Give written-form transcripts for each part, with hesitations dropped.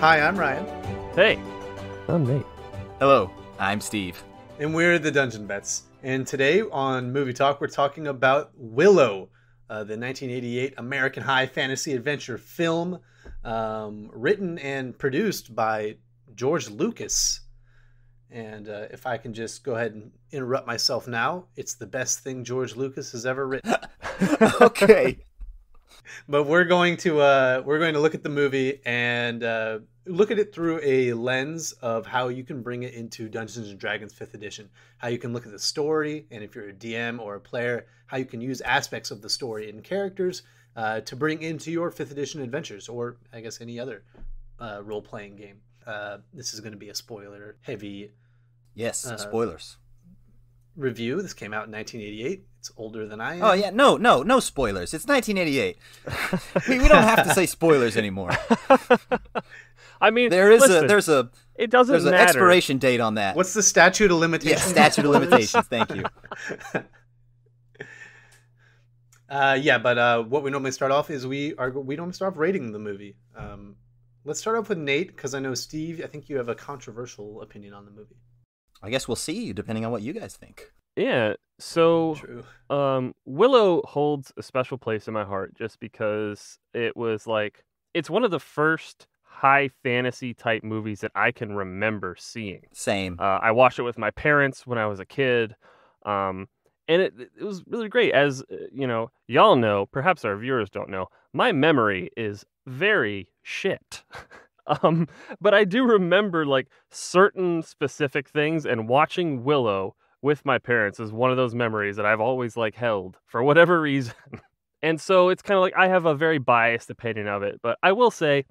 Hi, I'm Ryan. Hey, I'm Nate. Hello, I'm Steve. And we're the Dungeon Vets. And today on Movie Talk, we're talking about Willow, the 1988 American high fantasy adventure film, written and produced by George Lucas. And if I can just go ahead and interrupt myself now, it's the best thing George Lucas has ever written. Okay. But we're going to look at the movie and look at it through a lens of how you can bring it into Dungeons and Dragons 5th edition. How you can look at the story, and if you're a DM or a player, how you can use aspects of the story and characters to bring into your 5th edition adventures, or I guess any other role-playing game. This is going to be a spoiler-heavy spoilers. Review. This came out in 1988. It's older than I am. Oh, yeah, no spoilers. It's 1988. we don't have to say spoilers anymore. I mean, there's it doesn't an matter. expiration date on that. What's the statute of limitations? Yeah, statute of limitations. Thank you. But what we normally start off is we normally start off rating the movie. Let's start off with Nate, because I know, Steve, I think you have a controversial opinion on the movie. I guess we'll see, depending on what you guys think. Yeah, so True. Willow holds a special place in my heart just because it's one of the first high fantasy type movies that I can remember seeing. Same. I watched it with my parents when I was a kid, and it was really great. As y'all know, perhaps our viewers don't know, my memory is very shit. But I do remember certain specific things, and watching Willow with my parents is one of those memories that I've always held for whatever reason. And so it's kind of I have a very biased opinion of it, but I will say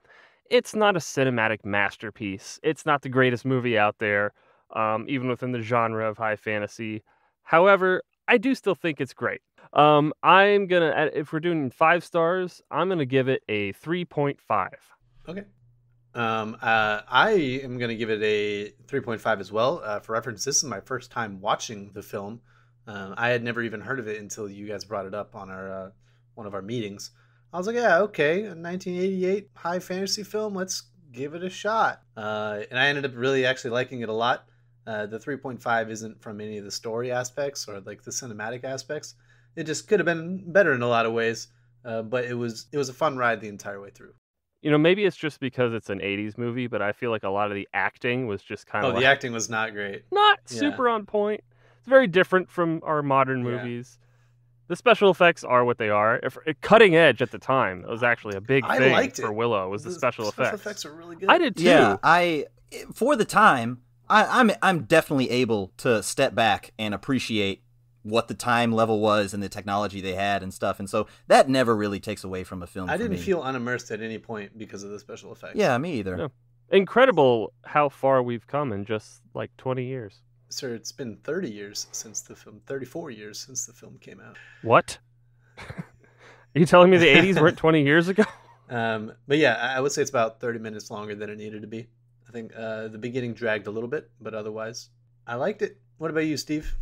it's not a cinematic masterpiece. It's not the greatest movie out there, even within the genre of high fantasy. However, I do still think it's great. I'm gonna, if we're doing 5 stars, I'm gonna give it a 3.5. Okay. I am going to give it a 3.5 as well. For reference, this is my first time watching the film. I had never even heard of it until you guys brought it up on our one of our meetings. I was like, yeah, okay, a 1988 high fantasy film, let's give it a shot. And I ended up really actually liking it a lot. The 3.5 isn't from any of the story aspects or the cinematic aspects. It just could have been better in a lot of ways, but it was a fun ride the entire way through. Maybe it's just because it's an 80s movie, but I feel like a lot of the acting was just kind of the acting was not great. Not super on point. It's very different from our modern movies. The special effects are what they are. Cutting edge at the time. It was actually a big thing for Willow, was the special effects. Special effects are really good. I did too. Yeah, for the time, I'm definitely able to step back and appreciate what the time level was and the technology they had and stuff, and so that never really takes away from a film. I didn't feel unimmersed at any point because of the special effects. Yeah, me either. Yeah. Incredible how far we've come in just 20 years. Sir, it's been 30 years since the film, 34 years since the film came out. What? Are you telling me the 80s weren't 20 years ago? But yeah, I would say it's about 30 minutes longer than it needed to be. I think the beginning dragged a little bit, but otherwise, I liked it. What about you, Steve?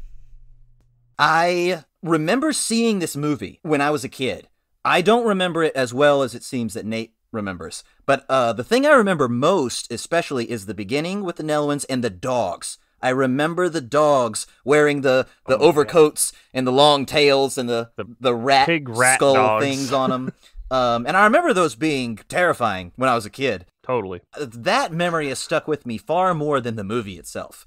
I remember seeing this movie when I was a kid. I don't remember it as well as it seems that Nate remembers. But the thing I remember most, especially, is the beginning with the Nelwyns and the dogs. I remember the dogs wearing the overcoats and the long tails and the rat skull dogs. Things on them. And I remember those being terrifying when I was a kid. Totally. That memory has stuck with me far more than the movie itself.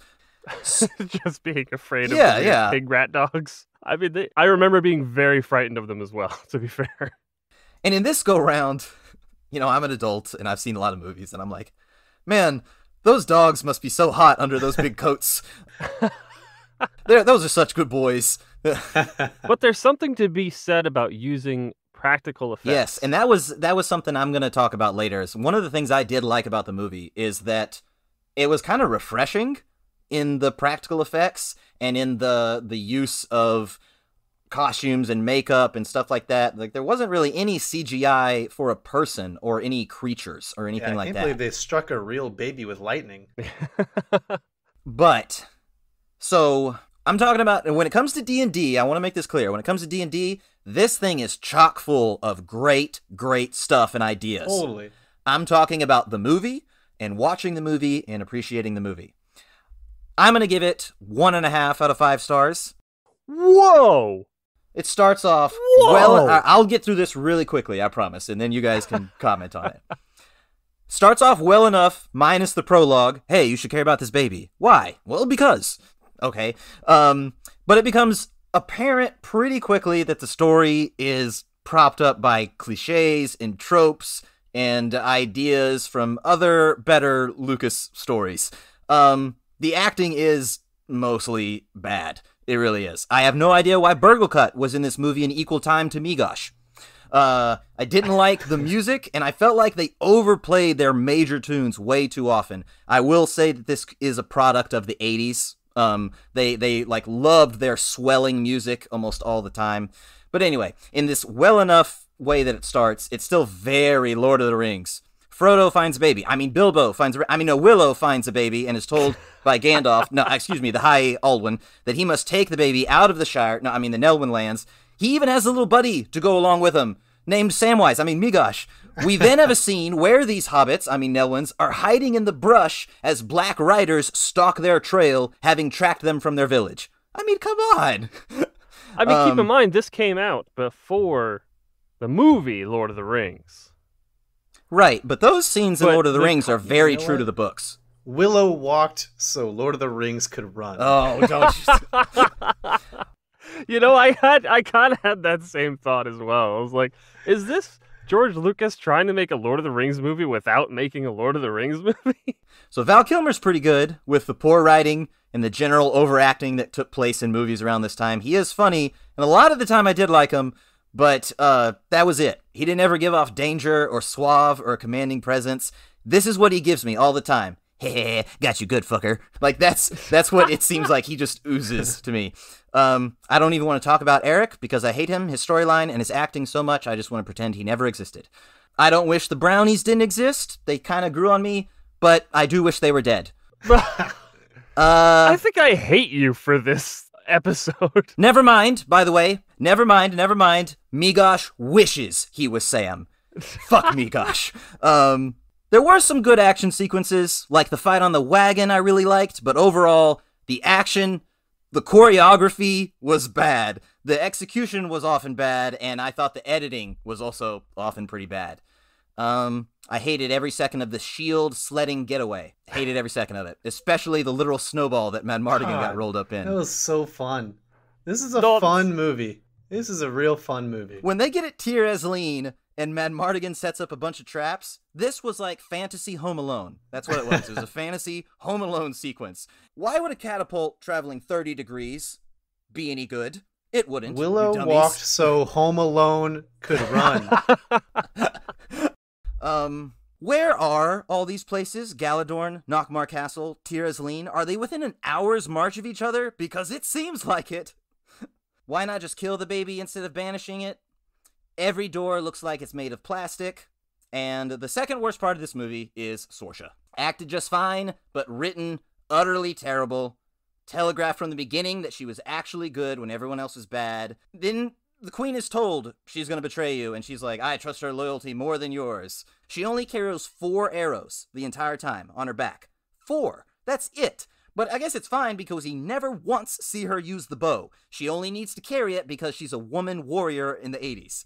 Just being afraid of the big rat dogs. I mean, I remember being very frightened of them as well, to be fair. And in this go-round, I'm an adult, and I've seen a lot of movies, and I'm like, man, those dogs must be so hot under those big coats. Those are such good boys. But there's something to be said about using practical effects. Yes, and that was something I'm going to talk about later. So one of the things I did like about the movie is that it was kind of refreshing in the practical effects and in the use of costumes and makeup and stuff like that. There wasn't really any CGI for a person or any creatures or anything like that. I can't believe they struck a real baby with lightning. But, so, I'm talking about, when it comes to D&D, I want to make this clear. When it comes to D&D, this thing is chock full of great, great stuff and ideas. Totally. I'm talking about the movie and watching the movie and appreciating the movie. I'm going to give it 1.5 out of 5 stars. Whoa! It starts off well. I'll get through this really quickly, I promise, and then you guys can comment on it. Starts off well enough, minus the prologue. Hey, you should care about this baby. Why? Well, because. Okay. But it becomes apparent pretty quickly that the story is propped up by cliches and tropes and ideas from other better Lucas stories. The acting is mostly bad. It really is. I have no idea why Burglecut was in this movie in equal time to Migosh. I didn't like the music, and I felt like they overplayed their major tunes way too often. I will say that this is a product of the 80s. They like loved their swelling music almost all the time. But anyway, in this well enough way that it starts, it's still very Lord of the Rings. Willow finds a baby and is told by Gandalf, the High Alwyn, that he must take the baby out of the Shire, the Nelwyn lands. He even has a little buddy to go along with him, named Migosh. We then have a scene where these hobbits, Nelwyns, are hiding in the brush as black riders stalk their trail, having tracked them from their village. Come on! Keep in mind, this came out before the movie Lord of the Rings. Right, but those scenes in Lord of the Rings are very true to the books. Willow walked so Lord of the Rings could run. Oh, don't you... I kind of had that same thought as well. I was like, is this George Lucas trying to make a Lord of the Rings movie without making a Lord of the Rings movie? So Val Kilmer's pretty good with the poor writing and the general overacting that took place in movies around this time. He is funny, and a lot of the time I did like him, but that was it. He didn't ever give off danger or suave or a commanding presence. This is what he gives me all the time. Hey, got you good, fucker. Like, that's what it seems like he just oozes to me. I don't even want to talk about Eric because I hate him, his storyline, and his acting so much I just want to pretend he never existed. I don't wish the brownies didn't exist. They kind of grew on me, but I do wish they were dead. I think I hate you for this episode. Never mind, by the way. Never mind. Migosh wishes he was Sam. Fuck Migosh. There were some good action sequences, like the fight on the wagon I really liked, but overall, the action, the choreography was bad. The execution was often bad, and I thought the editing was also often pretty bad. I hated every second of the shield sledding getaway. Hated every second of it, especially the literal snowball that Madmartigan got rolled up in. That was so fun. This is a fun movie. This is a real fun movie. When they get at Tir Asleen and Madmartigan sets up a bunch of traps, this was like fantasy Home Alone. That's what it was. It was a fantasy Home Alone sequence. Why would a catapult traveling 30 degrees be any good? It wouldn't. Willow walked so Home Alone could run. Where are all these places? Galadorn, Nockmar Castle, Tir Asleen? Are they within an hour's march of each other? Because it seems like it. Why not just kill the baby instead of banishing it? Every door looks like it's made of plastic. And the second worst part of this movie is Sorsha. Acted just fine, but written utterly terrible. Telegraphed from the beginning that she was actually good when everyone else was bad. Then the queen is told she's going to betray you, and she's like, I trust her loyalty more than yours. She only carries 4 arrows the entire time on her back. 4. That's it. But I guess it's fine because he never once see her use the bow. She only needs to carry it because she's a woman warrior in the 80s.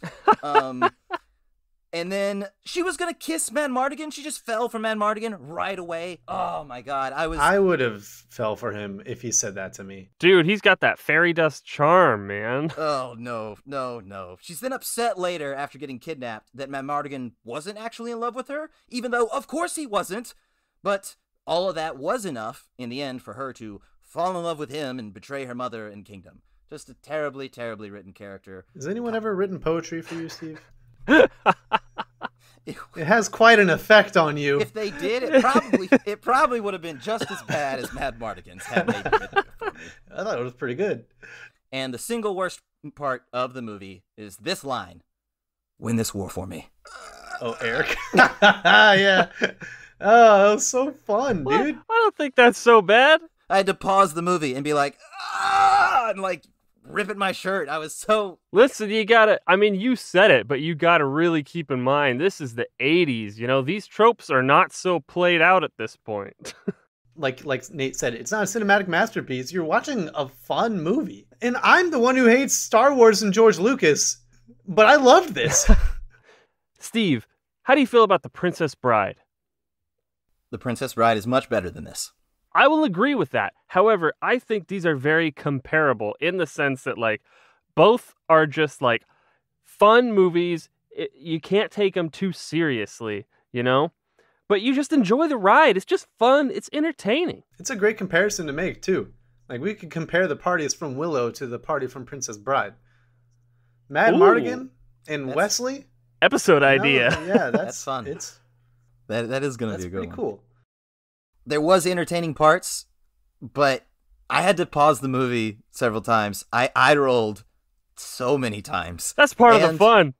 And then she was going to kiss Madmartigan. She just fell for Madmartigan right away. Oh my god. I would have fell for him if he said that to me. Dude, he's got that fairy dust charm, man. Oh, no. She's then upset later after getting kidnapped that Madmartigan wasn't actually in love with her, even though, of course, he wasn't. But all of that was enough, in the end, for her to fall in love with him and betray her mother and kingdom. Just a terribly, terribly written character. Has anyone ever written poetry for you, Steve? It has quite an effect on you. If they did, it probably would have been just as bad as Madmartigan's had they written it for me. I thought it was pretty good. And the single worst part of the movie is this line: "Win this war for me." Oh, Eric. Yeah. Oh, that was so fun, What? dude. I don't think that's so bad. I had to pause the movie and be like, ah, and like ripping my shirt. I was so... Listen, you said it, but you gotta really keep in mind, this is the 80s, these tropes are not so played out at this point. Like Nate said, it's not a cinematic masterpiece. You're watching a fun movie. And I'm the one who hates Star Wars and George Lucas, but I loved this. Steve, how do you feel about The Princess Bride? The Princess Bride is much better than this. I will agree with that. However, I think these are very comparable in the sense that, both are just, fun movies. You can't take them too seriously, But you just enjoy the ride. It's just fun. It's entertaining. It's a great comparison to make, too. We could compare the parties from Willow to the party from Princess Bride. Mardigan and Wesley. Episode idea. Yeah, that's fun. That is going to be a good one. That's pretty cool. There was entertaining parts, but I had to pause the movie several times. I eye rolled so many times. That's part of the fun,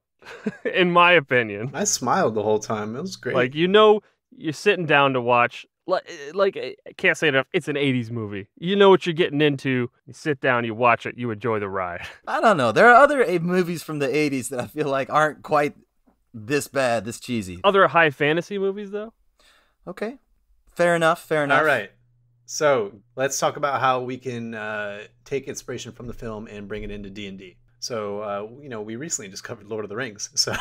in my opinion. I smiled the whole time. It was great. You're sitting down to watch, I can't say enough, it's an 80s movie. You know what you're getting into. You sit down, you watch it, you enjoy the ride. I don't know. There are other movies from the 80s that I feel like aren't quite this bad, this cheesy. Other high fantasy movies, though? Okay. Fair enough. All right. So let's talk about how we can take inspiration from the film and bring it into D&D. So, we recently just covered Lord of the Rings. So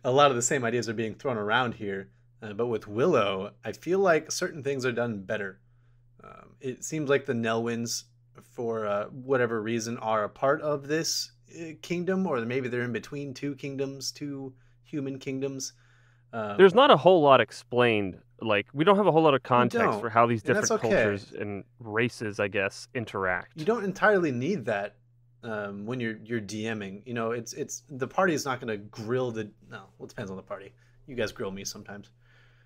a lot of the same ideas are being thrown around here. But with Willow, I feel like certain things are done better. It seems like the Nelwyns, for whatever reason, are a part of this kingdom, or maybe they're in between two kingdoms, two human kingdoms. There's not a whole lot explained. We don't have a whole lot of context for how these different cultures and races, I guess, interact. You don't entirely need that when you're DMing. It's the party is not going to grill it depends on the party. You guys grill me sometimes.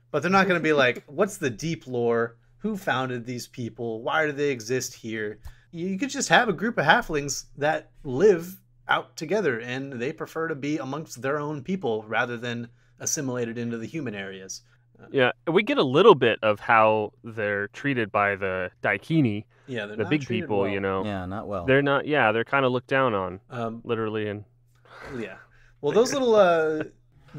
But they're not going to be like, what's the deep lore? Who founded these people? Why do they exist here? You could just have a group of halflings that live out together, and they prefer to be amongst their own people rather than assimilated into the human areas. Yeah, we get a little bit of how they're treated by the Daikini, the big people, well. Yeah, not well. They're not, they're kind of looked down on, literally. And yeah. Well, those little,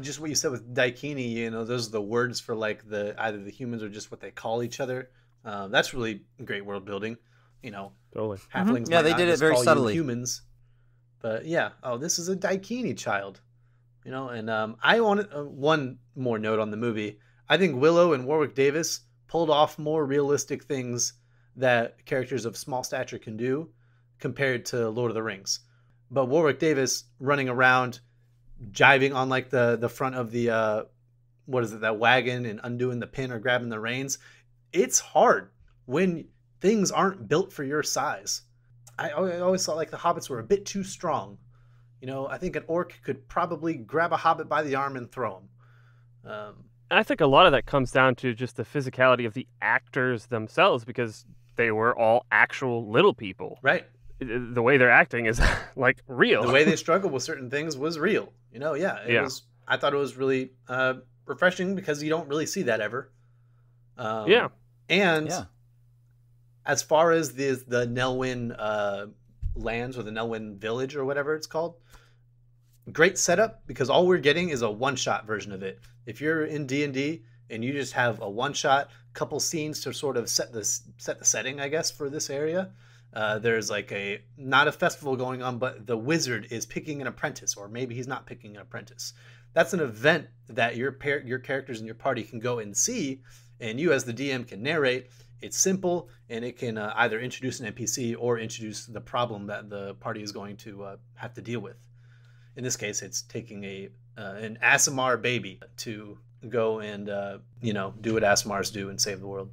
just what you said with Daikini, those are the words for either the humans or just what they call each other. That's really great world building, Totally. Halflings. Yeah, they did it very subtly. Humans. But yeah, this is a Daikini child. And I wanted one more note on the movie. I think Willow and Warwick Davis pulled off more realistic things that characters of small stature can do compared to Lord of the Rings. But Warwick Davis running around, jiving on the front of the that wagon and undoing the pin or grabbing the reins, it's hard when things aren't built for your size. I always thought the hobbits were a bit too strong. I think an orc could probably grab a hobbit by the arm and throw him. I think a lot of that comes down to just the physicality of the actors themselves, because they were all actual little people. Right. The way they're acting is real. The way they struggled with certain things was real. It was. I thought it was really refreshing because you don't really see that ever. And as far as the Nelwyn lands, or the Nelwyn village, or whatever it's called, great setup, because all we're getting is a one-shot version of it. If you're in D&D and you just have a one-shot, couple scenes to sort of set the setting, I guess, for this area, there's not a festival going on, but the wizard is picking an apprentice, or maybe he's not picking an apprentice. That's an event that your characters in your party can go and see, and you as the DM can narrate. It's simple, and it can either introduce an NPC or introduce the problem that the party is going to have to deal with. In this case, it's taking an Aasimar baby to go and do what Aasimars do and save the world.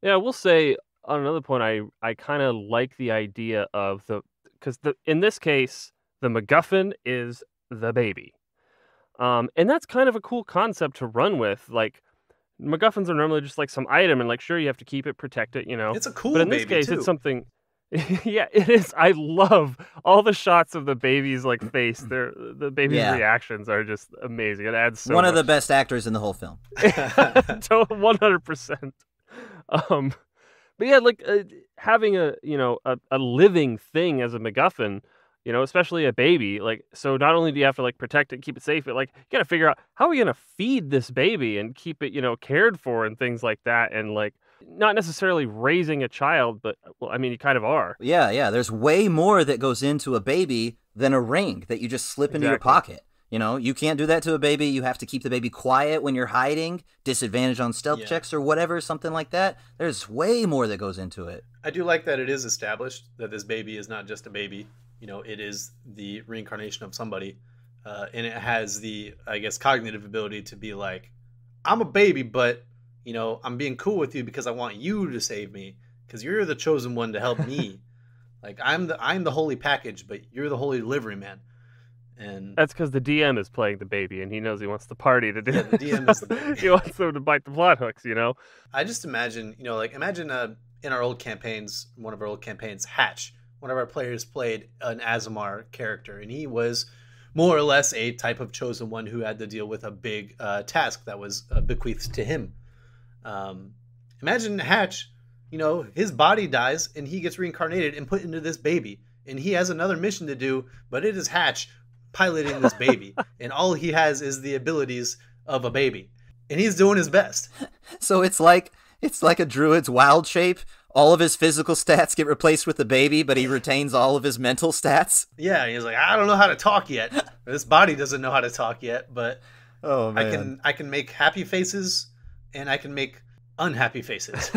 Yeah, we'll say on another point, I kind of like the idea of because in this case, the MacGuffin is the baby, and that's kind of a cool concept to run with. MacGuffins are normally just some item, and sure, you have to keep it, protect it, It's a cool but in baby, this case, too. it's something. Yeah, it is. I love all the shots of the baby's face. The baby's reactions are just amazing. It adds so one much. of the best actors in the whole film. 100%. But yeah, having a living thing as a MacGuffin, especially a baby, like, so not only do you have to like protect it, keep it safe, but like you got to figure out how are we going to feed this baby and keep it, cared for and things like that. And like, not necessarily raising a child, but well, I mean, you kind of are. Yeah. There's way more that goes into a baby than a ring that you just slip into your pocket. You can't do that to a baby. You have to keep the baby quiet when you're hiding, disadvantage on stealth checks or whatever, something like that. There's way more that goes into it. I do like that it is established that this baby is not just a baby. It is the reincarnation of somebody. And it has the, I guess, cognitive ability to be like, I'm a baby, but, I'm being cool with you because I want you to save me because you're the chosen one to help me. Like, I'm the holy package, but you're the holy delivery man. And that's because the DM is playing the baby, and he knows he wants the party to do. Yeah, the DM is the baby. He wants them to bite the plot hooks, I just imagine, imagine in our old campaigns, one of our old campaigns, Hatch. One of our players played an Azamar character, and he was more or less a type of chosen one who had to deal with a big task that was bequeathed to him. Imagine Hatch, his body dies, and he gets reincarnated and put into this baby, and he has another mission to do, but it is Hatch piloting this baby, and all he has is the abilities of a baby, and he's doing his best. So it's like a druid's wild shape. All of his physical stats get replaced with the baby, but he retains all of his mental stats. Yeah, he's like, I don't know how to talk yet. This body doesn't know how to talk yet, but oh man, I can make happy faces, and I can make unhappy faces,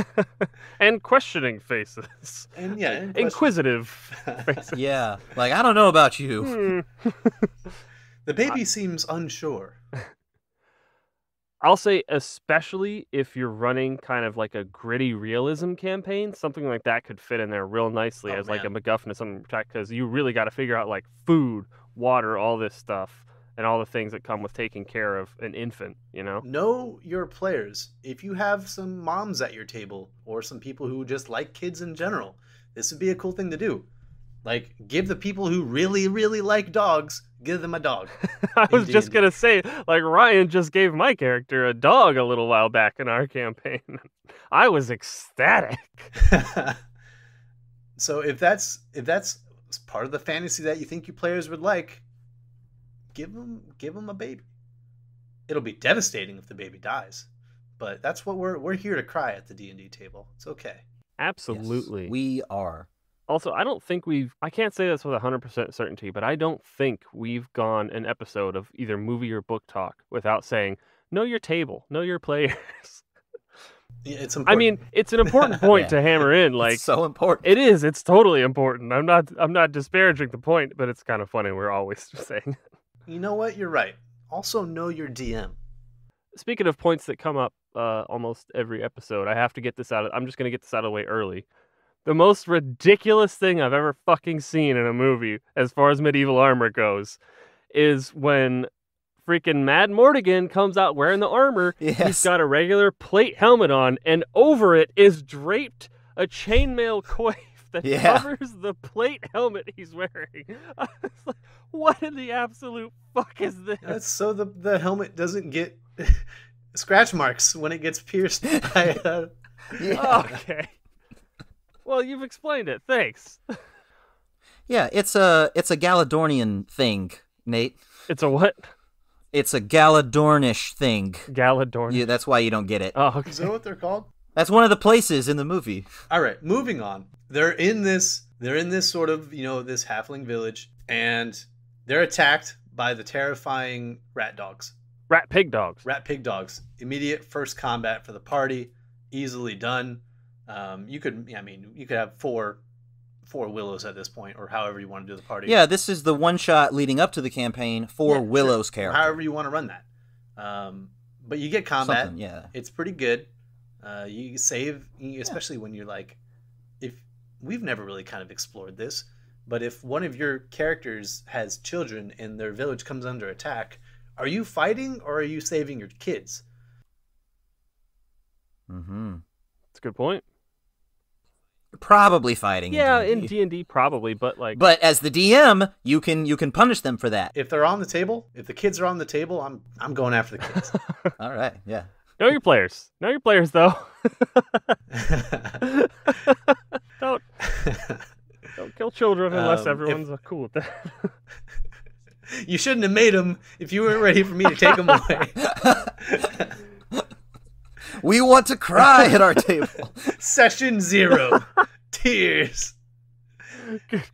and questioning faces, and inquisitive faces. Yeah, like, I don't know about you. The baby seems unsure. I'll say, especially if you're running kind of like a gritty realism campaign, something like that could fit in there real nicely as like a MacGuffin or something, because you really got to figure out like food, water, all this stuff, and all the things that come with taking care of an infant, Know your players. If you have some moms at your table or some people who just like kids in general, this would be a cool thing to do. Like, give the people who really, really like dogs, give them a dog. I was just going to say, like, Ryan just gave my character a dog a little while back in our campaign. I was ecstatic. So if that's part of the fantasy that you think your players would like, give them a baby. It'll be devastating if the baby dies, but that's what we're here to cry at the D&D table. It's okay. Absolutely. Yes, we are. Also, I don't think I can't say this with 100% certainty, but I don't think we've gone an episode of either movie or book talk without saying, know your table, know your players. Yeah, it's important. I mean, it's an important point to hammer in. Like, it's so important. It is. It's totally important. I'm not disparaging the point, but it's kind of funny. We're always saying. You know what? You're right. Also, know your DM. Speaking of points that come up almost every episode, I have to get this out. I'm just going to get this out of the way early. The most ridiculous thing I've ever fucking seen in a movie, as far as medieval armor goes, is when freaking Mad Mortigan comes out wearing the armor. Yes. He's got a regular plate helmet on, and over it is draped a chainmail coif that covers the plate helmet he's wearing. I was like, what in the absolute fuck is this? That's so the helmet doesn't get scratch marks when it gets pierced by Okay. Well, you've explained it. Thanks. Yeah, it's a Galadornian thing, Nate. It's a what? It's a Galadornish thing. Galadornish. Yeah, that's why you don't get it. Oh, okay. Is that what they're called? That's one of the places in the movie. All right, moving on. They're in this sort of, this halfling village, and they're attacked by the terrifying rat dogs. Rat pig dogs. Rat pig dogs. Immediate first combat for the party. Easily done. You could have four Willows at this point, or however you want to do the party. Yeah, this is the one shot leading up to the campaign for Willow's character. However you want to run that. But you get combat. Something, yeah. It's pretty good. You save, especially when you're like, if we've never really kind of explored this, but if one of your characters has children and their village comes under attack, are you fighting or are you saving your kids? Mm-hmm. That's a good point. Probably fighting. Yeah, in D&D probably, but as the DM, you can punish them for that. If they're on the table, if the kids are on the table, I'm going after the kids. All right, yeah. Know your players. Know your players, though. Don't kill children unless If- everyone's cool with that. You shouldn't have made them if you weren't ready for me to take them away. We want to cry at our table. Session 0. Tears.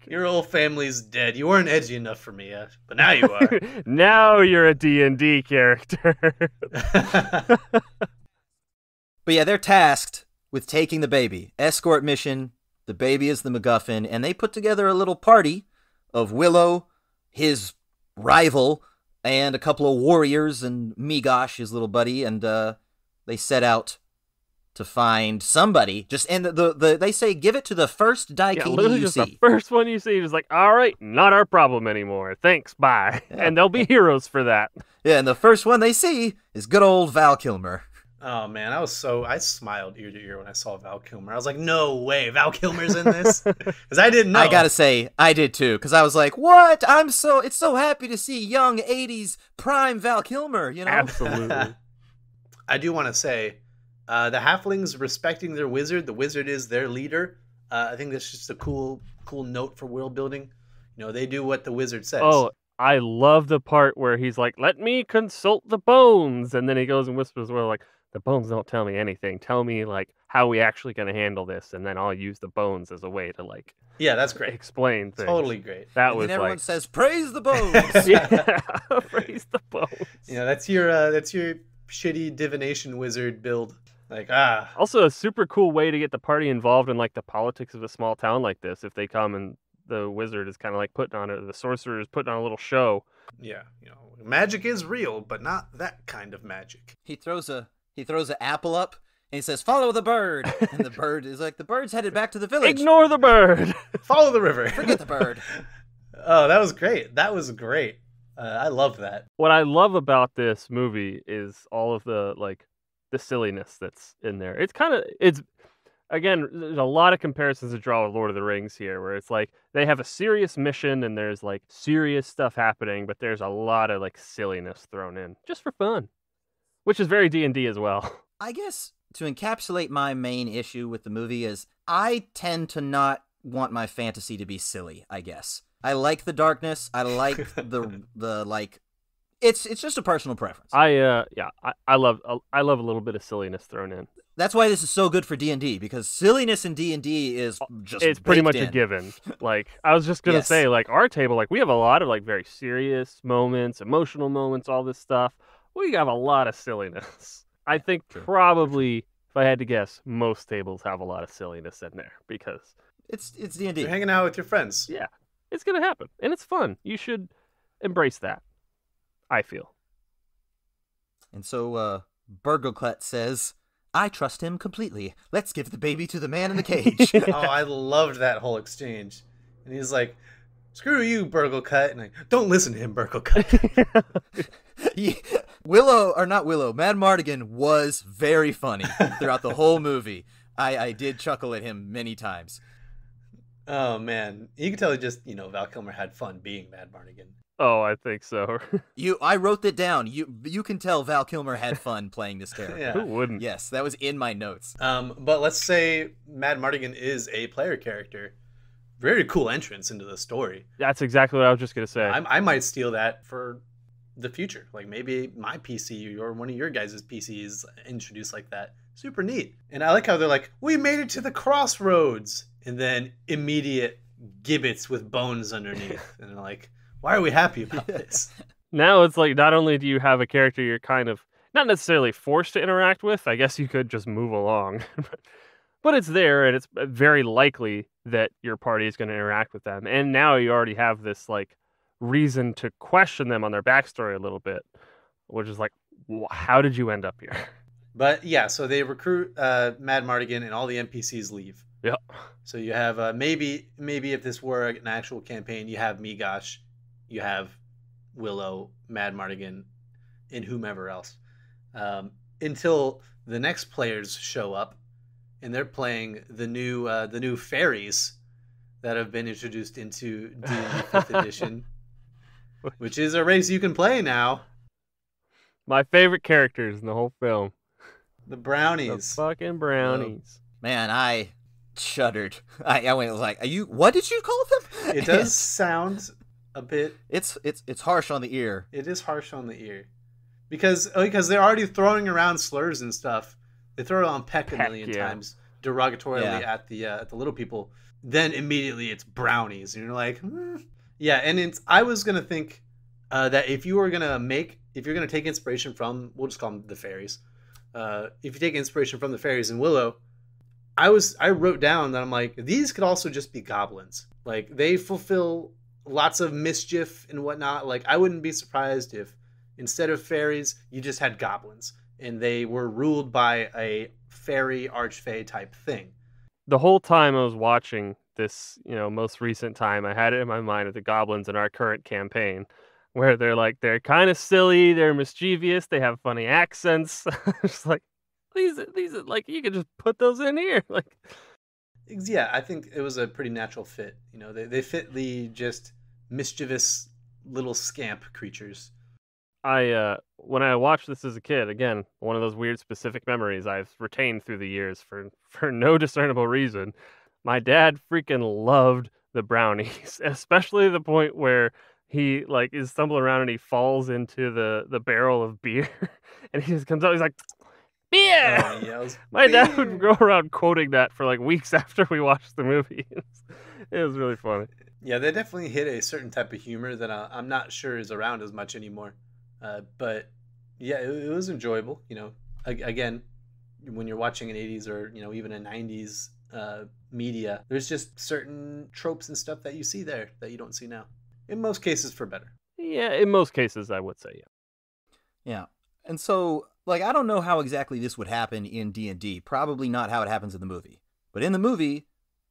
Your whole family's dead. You weren't edgy enough for me yet, but now you are. Now you're a D&D character. But yeah, they're tasked with taking the baby. Escort mission. The baby is the MacGuffin, and they put together a little party of Willow, his rival, and a couple of warriors, and Migosh, his little buddy, and they set out to find somebody. And they say give it to the first Daikini literally you just see. the first one you see, just like, all right, not our problem anymore. Thanks, bye. Yeah. And they'll be heroes for that. Yeah, and the first one they see is good old Val Kilmer. Oh man, I smiled ear to ear when I saw Val Kilmer. I was like, no way, Val Kilmer's in this? Because I didn't know. I gotta say, I did too, because I was like, what? It's so happy to see young 80s prime Val Kilmer, you know? Absolutely. I do want to say, the halflings respecting their wizard. The wizard is their leader. I think that's just a cool note for world building. You know, they do what the wizard says. Oh, I love the part where he's like, let me consult the bones. And then he goes and whispers, well, like, the bones don't tell me anything. Tell me, like, how we actually going to handle this. And then I'll use the bones as a way to, like, yeah, that's great. explain things. Totally great. That And was then everyone like, says, praise the bones! yeah, praise the bones. Yeah, that's your shitty divination wizard build. Like, Also, a super cool way to get the party involved in, like, the politics of a small town like this. If they come and the wizard is kind of like the sorcerer is putting on a little show. yeah, you know, magic is real, but not that kind of magic. He throws an apple up, and he says, follow the bird. And the bird is like, the bird's headed back to the village. Ignore the bird. Follow the river. Forget the bird. Oh, that was great. That was great. I love that. What I love about this movie is all of the silliness that's in there. It's again, there's a lot of comparisons to draw with Lord of the Rings here, where it's like they have a serious mission and there's like serious stuff happening, but there's a lot of like silliness thrown in just for fun, which is very D&D as well. I guess to encapsulate my main issue with the movie is I tend to not want my fantasy to be silly, I guess. I like the darkness. I like the like it's just a personal preference. I love a little bit of silliness thrown in. That's why this is so good for D&D, because silliness in D&D is just it's pretty much baked a in. given. Like, I was just gonna Yes. say, like, our table, like, we have a lot of like very serious moments, emotional moments, all this stuff. We have a lot of silliness. I think True. probably, if I had to guess, most tables have a lot of silliness in there because It's D&D. You're hanging out with your friends. yeah, it's gonna happen and it's fun. You should embrace that, I feel. And so Burgleclet says, I trust him completely. Let's give the baby to the man in the cage. Oh, I loved that whole exchange. And he's like, screw you, Burglecut. And I, don't listen to him, Burglecut. Mad Mardigan was very funny throughout the whole movie. I did chuckle at him many times. Oh, man. You can tell just, Val Kilmer had fun being Mad Mardigan. Oh, I think so. I wrote that down. You can tell Val Kilmer had fun playing this character. Yeah. Who wouldn't? Yes, that was in my notes. But let's say Mad Mardigan is a player character. Very cool entrance into the story. That's exactly what I was just gonna say. I might steal that for the future. Like maybe my PC or one of your guys' PCs introduced like that. Super neat. And I like how they're like, we made it to the crossroads. And then immediate gibbets with bones underneath. And they're like, why are we happy about this? Now it's like not only do you have a character you're kind of not necessarily forced to interact with, I guess you could just move along. But it's there and it's very likely that your party is going to interact with them. And now you already have this like reason to question them on their backstory a little bit, which is like, how did you end up here? But yeah, so they recruit Mad Mardigan and all the NPCs leave. Yep. So you have maybe if this were an actual campaign, you have Migosh, you have Willow, Mad Mardigan, and whomever else. Until the next players show up, and they're playing the new fairies that have been introduced into D&D 5th edition, which is a race you can play now. My favorite characters in the whole film. The The brownies. fucking brownies. Man, shuddered. I went like, what did you call them? It does sound a bit. It's harsh on the ear. It is harsh on the ear, because they're already throwing around slurs and stuff. They throw around peck a million times derogatorily at the little people. Then immediately it's brownies, and you're like, yeah. And I was gonna think that if you're gonna take inspiration from, we'll just call them the fairies. If you take inspiration from the fairies in Willow, I wrote down that I'm like, these could also just be goblins. Like, they fulfill lots of mischief and whatnot. Like, I wouldn't be surprised if instead of fairies, you just had goblins and they were ruled by a fairy archfey type thing. The whole time I was watching this, most recent time, I had it in my mind of the goblins in our current campaign, where they're kind of silly, they're mischievous, they have funny accents. It's like, these like, you could just put those in here. Like, yeah, I think it was a pretty natural fit. They fit the just mischievous little scamp creatures. When I watched this as a kid, again, one of those weird specific memories I've retained through the years for no discernible reason. My dad freaking loved the brownies, especially the point where he is stumbling around and he falls into the barrel of beer, and he just comes out. He's like, beer. Oh, he yells, My beer. dad would go around quoting that for weeks after we watched the movie. It was really funny. Yeah, they definitely hit a certain type of humor that I'm not sure is around as much anymore. But yeah, it was enjoyable. Again, when you're watching an 80s or even a 90s media, there's just certain tropes and stuff that you see there that you don't see now. In most cases, for better. Yeah, in most cases, I would say, yeah. Yeah, and so I don't know how exactly this would happen in D&D. Probably not how it happens in the movie. But in the movie,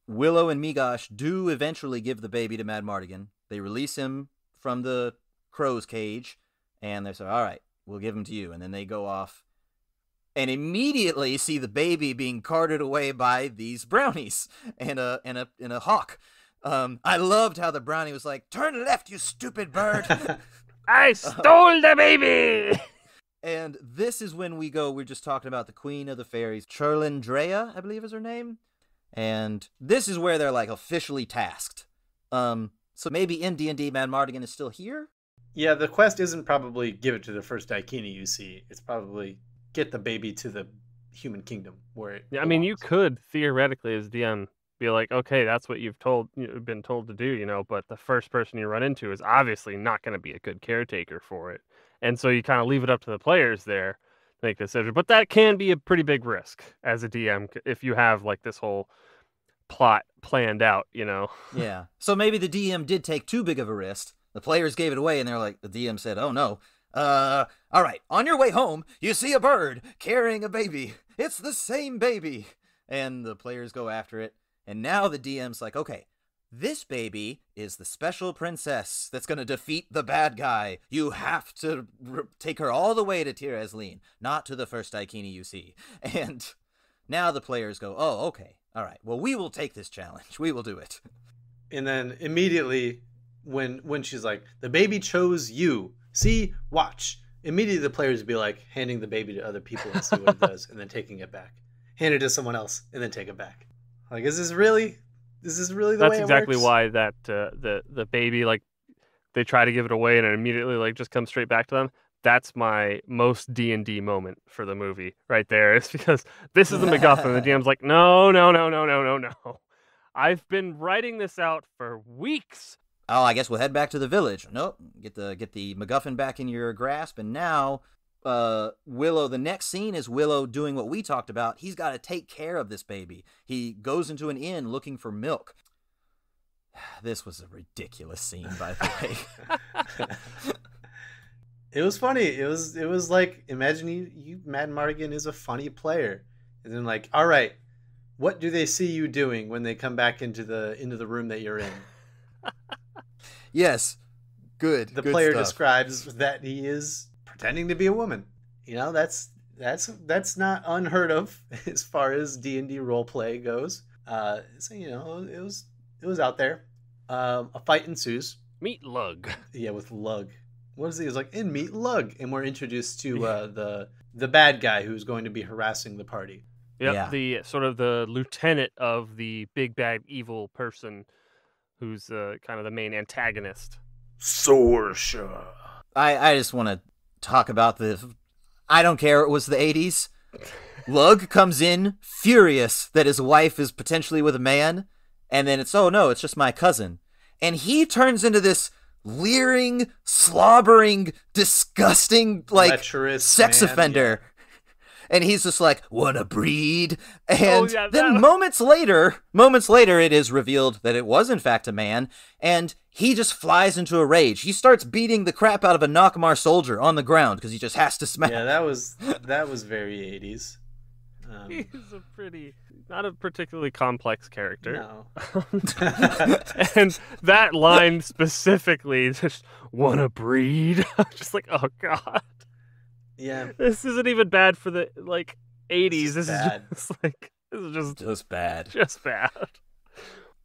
Willow and Migosh do eventually give the baby to Mad Mardigan. They release him from the crow's cage. And they say, all right, we'll give him to you. And then they go off and immediately see the baby being carted away by these brownies and a hawk. I loved how the brownie was like, turn left, you stupid bird. I stole the baby. And this is when we're just talking about the queen of the fairies, Cherlindrea, I believe is her name. And this is where they're officially tasked. So maybe in D&D, Mad Mardigan is still here? Yeah, the quest isn't probably give it to the first Daikini you see. It's probably get the baby to the human kingdom where it belongs. I mean, you could theoretically as DM be like, okay, that's what you've been told to do, but the first person you run into is obviously not going to be a good caretaker for it. And so you kind of leave it up to the players there to make the decision. But that can be a pretty big risk as a DM if you have this whole plot planned out, Yeah. So maybe the DM did take too big of a risk. The players gave it away, and they're like, the DM said, oh no. All right, on your way home, you see a bird carrying a baby. It's the same baby. And the players go after it. And now the DM's like, okay, this baby is the special princess that's going to defeat the bad guy. You have to take her all the way to Tir Asleen, not to the first Daikini you see. And now the players go, oh, okay, all right, well, we will take this challenge. We will do it. And then immediately when she's like, the baby chose you. See, watch. Immediately the players would be like handing the baby to other people and see what it does, and then taking it back. Hand it to someone else, and then take it back. Is this really the way it works? That's exactly why that the baby, they try to give it away and it immediately just comes straight back to them. That's my most D&D moment for the movie right there. It's because this is the MacGuffin. The DM's like, no. I've been writing this out for weeks. Oh, I guess we'll head back to the village. Nope. Get the MacGuffin back in your grasp, and now Willow, the next scene is Willow doing what we talked about. He's got to take care of this baby. He goes into an inn looking for milk. This was a ridiculous scene, by the way. It was funny. It was like, imagine you Mad Mardigan is a funny player. And then all right, what do they see you doing when they come back into the room that you're in? Yes. Good. The good player stuff. describes that he is pretending to be a woman. That's not unheard of as far as D&D role play goes. So it was out there. A fight ensues. Meet Lug. Yeah, with Lug. What is he? He's like, and meet Lug, and we're introduced to the bad guy who's going to be harassing the party. Yep, Yeah. the sort of the lieutenant of the big bad evil person who's kind of the main antagonist. Sorsha. I just want to talk about the. I don't care. It was the 80s. Lug comes in furious that his wife is potentially with a man, and then it's, oh no, it's just my cousin. And he turns into this leering, slobbering, disgusting, like, Lecherous sex man, offender. yeah. And he's just like, wanna breed? And yeah, then that- moments later, it is revealed that it was in fact a man, and he just flies into a rage. He starts beating the crap out of a Nockmar soldier on the ground because he just has to smack. Yeah, that was very 80s. He's not a particularly complex character. No. And that line specifically, just wanna breed? Just like, oh god. Yeah. This isn't even bad for the, like, 80s. This bad. is just, like, this is Just bad. just bad.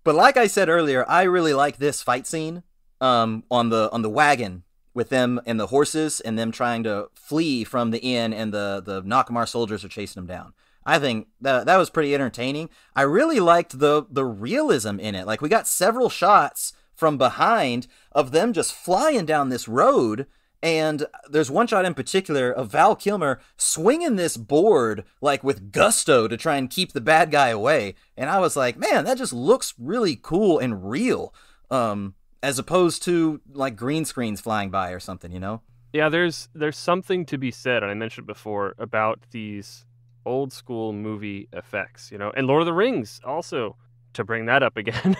But like I said earlier, I really like this fight scene on the wagon with them and the horses and them trying to flee from the inn, and the Nockmar soldiers are chasing them down. I think that was pretty entertaining. I really liked the realism in it. Like, we got several shots from behind of them just flying down this road, and there's one shot in particular of Val Kilmer swinging this board like with gusto to try and keep the bad guy away. And I was like, man, that just looks really cool and real, as opposed to like green screens flying by or something, you know? Yeah, there's something to be said, and I mentioned before, about these old school movie effects, you know, and Lord of the Rings also, to bring that up again,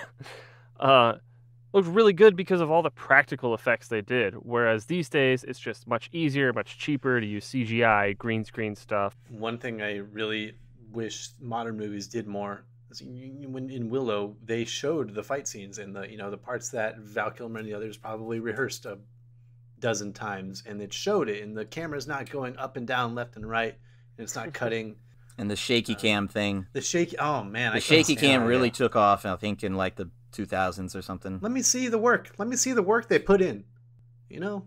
looked really good because of all the practical effects they did. Whereas these days, it's just much easier, much cheaper to use CGI, green screen stuff. One thing I really wish modern movies did more is when in Willow, they showed the fight scenes and the parts that Val Kilmer and the others probably rehearsed a dozen times, and it showed it, and the camera's not going up and down, left and right, and it's not cutting. And the shaky cam thing. The shaky, oh man, The I shaky couldn't stand cam it. really took off, I think, in like the 2000s or something. Let me see the work. Let me see the work they put in. You know.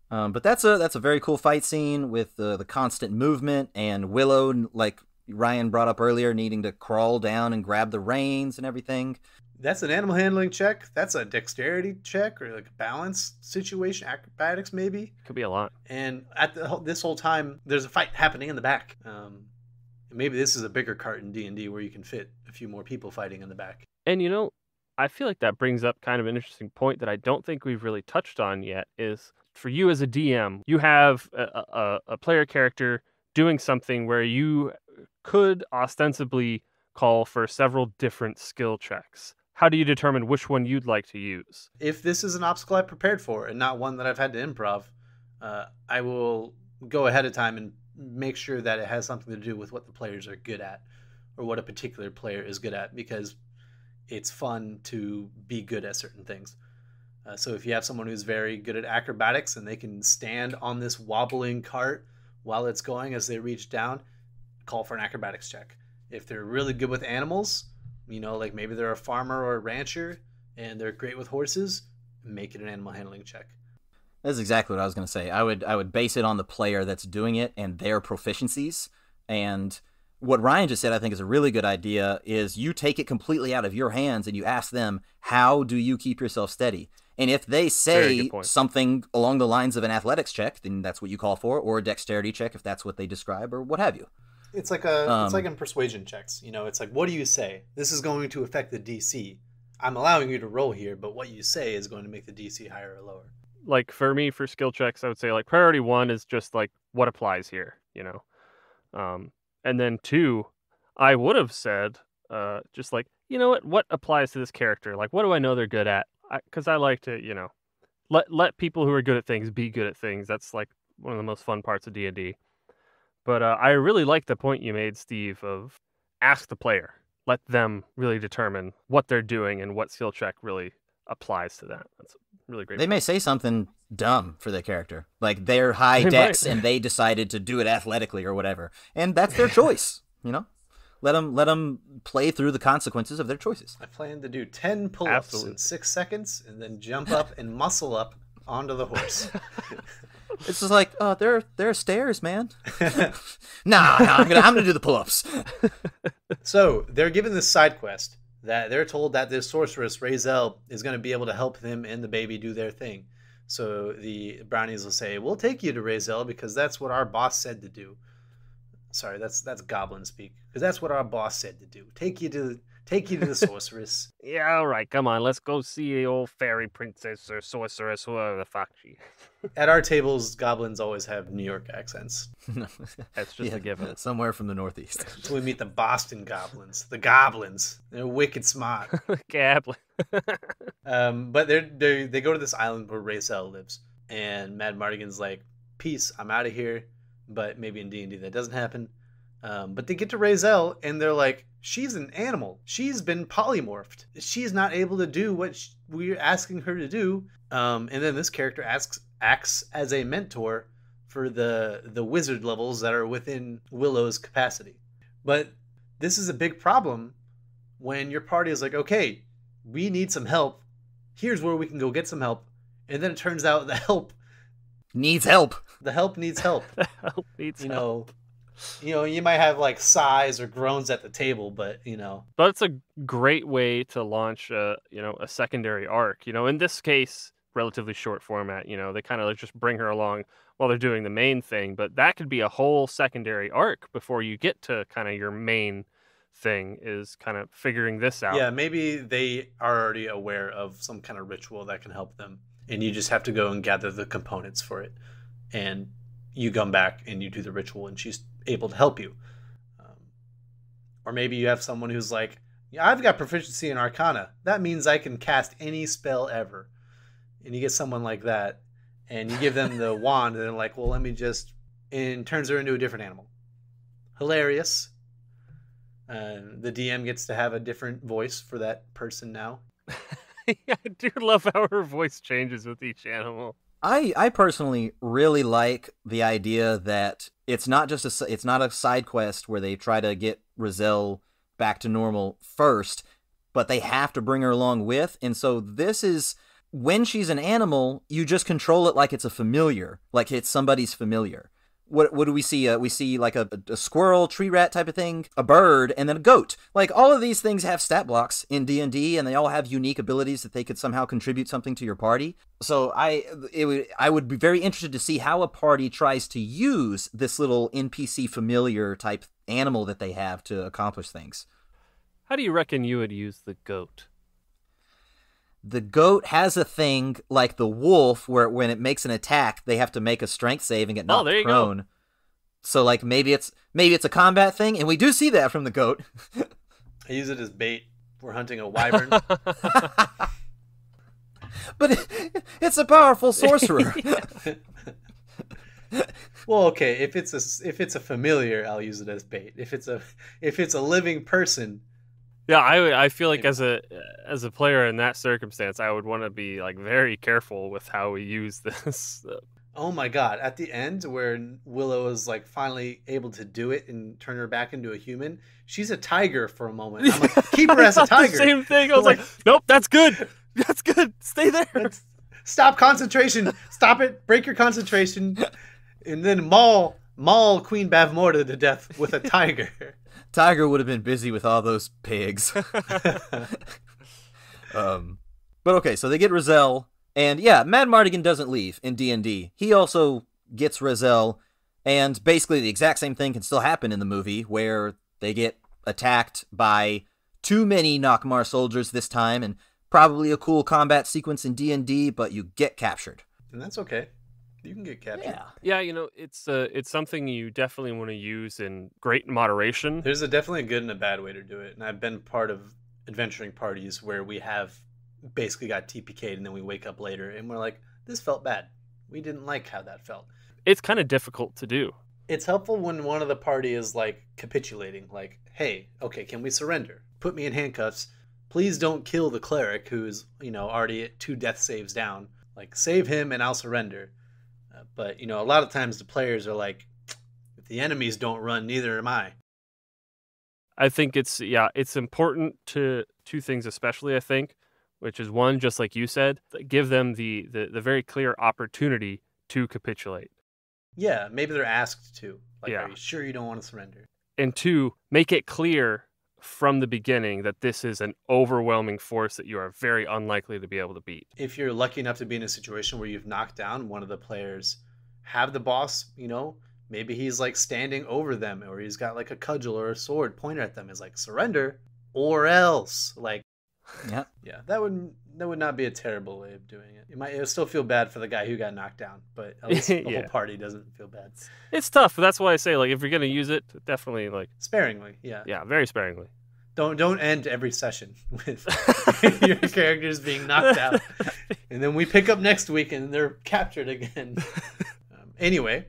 But that's a very cool fight scene with the constant movement, and Willow, like Ryan brought up earlier, needing to crawl down and grab the reins and everything. That's an animal handling check. That's a dexterity check, or like a balance situation, acrobatics maybe. Could be a lot. And at this whole time, there's a fight happening in the back. Maybe this is a bigger cart in D&D where you can fit a few more people fighting in the back. And you know, I feel like that brings up kind of an interesting point that I don't think we've really touched on yet, is for you as a DM, you have a player character doing something where you could ostensibly call for several different skill checks. How do you determine which one you'd like to use? If this is an obstacle I've prepared for and not one that I've had to improv, I will go ahead of time and make sure that it has something to do with what the players are good at, or what a particular player is good at, because it's fun to be good at certain things. So if you have someone who's very good at acrobatics and they can stand on this wobbling cart while it's going as they reach down, call for an acrobatics check. If they're really good with animals, like maybe they're a farmer or a rancher and they're great with horses, make it an animal handling check. That's exactly what I was going to say. I would base it on the player that's doing it and their proficiencies. And what Ryan just said, I think, is a really good idea, is you take it completely out of your hands and you ask them, how do you keep yourself steady? And if they say something along the lines of an athletics check, then that's what you call for, or a dexterity check if that's what they describe, or what have you. It's like it's like in persuasion checks. It's like, what do you say? This is going to affect the DC. I'm allowing you to roll here, but what you say is going to make the DC higher or lower. Like for me, for skill checks, I would say like priority 1 is just like what applies here, and then 2, I would have said just like, what applies to this character? Like, what do I know they're good at? Because I like to, let people who are good at things be good at things. That's like one of the most fun parts of D&D. But I really like the point you made, Steve, of ask the player. Let them really determine what they're doing and what skill check really applies to that. That's a really great They point. may say something dumb for their character. Like they're high dex and they decided to do it athletically or whatever. And that's their choice, Let them play through the consequences of their choices. I plan to do 10 pull-ups Absolutely. in 6 seconds and then jump up and muscle up onto the horse. It's just like, oh, there are stairs, man. Nah, I'm gonna do the pull-ups. So they're given this side quest that they're told that this sorceress Razel is going to be able to help them and the baby do their thing. So the brownies will say, "We'll take you to Razel because that's what our boss said to do." Sorry, that's goblin speak, because that's what our boss said to do. Take you to the sorceress. Yeah, all right, come on, let's go see the old fairy princess or sorceress, whoever the fuck she is. At our tables, goblins always have New York accents. That's just a given. Somewhere from the Northeast. So we meet the Boston goblins. The goblins. They're wicked smart. Gablin. But they go to this island where Razel lives, and Mad Mardigan's like, "Peace, I'm out of here." But maybe in D&D that doesn't happen. But they get to Razel, and they're like, "She's an animal. She's been polymorphed. She's not able to do what we're asking her to do." And then this character acts as a mentor for the wizard levels that are within Willow's capacity. But this is a big problem when your party is like, "Okay, we need some help. Here's where we can go get some help." And then it turns out the help needs help. The help needs help. The help needs help. You might have like sighs or groans at the table, but But it's a great way to launch a secondary arc. In this case, relatively short format. They kind of just bring her along while they're doing the main thing, but that could be a whole secondary arc before you get to kind of your main thing, is kind of figuring this out. Yeah, maybe they are already aware of some kind of ritual that can help them, and you just have to go and gather the components for it, and you come back and you do the ritual, and she's able to help you. Or maybe you have someone who's like, "Yeah, I've got proficiency in Arcana. That means I can cast any spell ever." And you get someone like that, and you give them the wand, and they're like, "Well, let me just..." And turns her into a different animal. Hilarious. The DM gets to have a different voice for that person now. Yeah, I do love how her voice changes with each animal. I personally really like the idea that it's not a side quest where they try to get Razel back to normal first, but they have to bring her along with. And so this is, when she's an animal, you just control it like it's a familiar, like it's somebody's familiar. What do we see? We see like a squirrel, tree rat type of thing, a bird, and then a goat. Like, all of these things have stat blocks in D&D, and they all have unique abilities that they could somehow contribute something to your party. So I would be very interested to see how a party tries to use this little NPC familiar type animal that they have to accomplish things. How do you reckon you would use the goat? The goat has a thing like the wolf where when it makes an attack, they have to make a strength save and get knocked there you prone. Go. So like maybe it's a combat thing, and we do see that from the goat. I use it as bait. We're hunting a wyvern. But it's a powerful sorcerer. Well, okay, if it's a familiar, I'll use it as bait. If it's a living person. Yeah, I feel like as a player in that circumstance, I would want to be like very careful with how we use this. Oh my god, at the end where Willow is like finally able to do it and turn her back into a human, she's a tiger for a moment. I'm like, keep her as a tiger. The same thing. I was like, nope, that's good. That's good. Stay there. Stop concentration. Stop it. Break your concentration. And then maul Queen Bavmorda to death with a tiger. Tiger would have been busy with all those pigs. But okay, so they get Razel, and yeah, Mad Mardigan doesn't leave in D&D. He also gets Razel, and basically the exact same thing can still happen in the movie, where they get attacked by too many Nockmaar soldiers this time, and probably a cool combat sequence in D&D, but you get captured. And that's okay. You can get captured. Yeah, it's something you definitely want to use in great moderation. There's definitely a good and a bad way to do it. And I've been part of adventuring parties where we have basically got TPK'd and then we wake up later and we're like, this felt bad. We didn't like how that felt. It's kind of difficult to do. It's helpful when one of the party is like capitulating, like, hey, okay, can we surrender? Put me in handcuffs. Please don't kill the cleric who's, already at 2 death saves down. Like, save him and I'll surrender. But, a lot of times the players are like, if the enemies don't run, neither am I. I think it's important to 2 things especially, I think, which is one, just like you said, give them the very clear opportunity to capitulate. Yeah, maybe they're asked to. Like, Yeah. are you sure you don't want to surrender? And 2, make it clear from the beginning that this is an overwhelming force that you are very unlikely to be able to beat. If you're lucky enough to be in a situation where you've knocked down one of the players, have the boss, maybe he's like standing over them, or he's got like a cudgel or a sword pointed at them. Is like, surrender or else. Like, Yeah. yeah, that would not be a terrible way of doing it. It'll still feel bad for the guy who got knocked down, but at least the whole party doesn't feel bad. It's tough. That's why I say, like, if you're gonna use it, definitely like Sparingly, yeah. Yeah, very sparingly. Don't end every session with your characters being knocked out, and then we pick up next week and they're captured again. Anyway,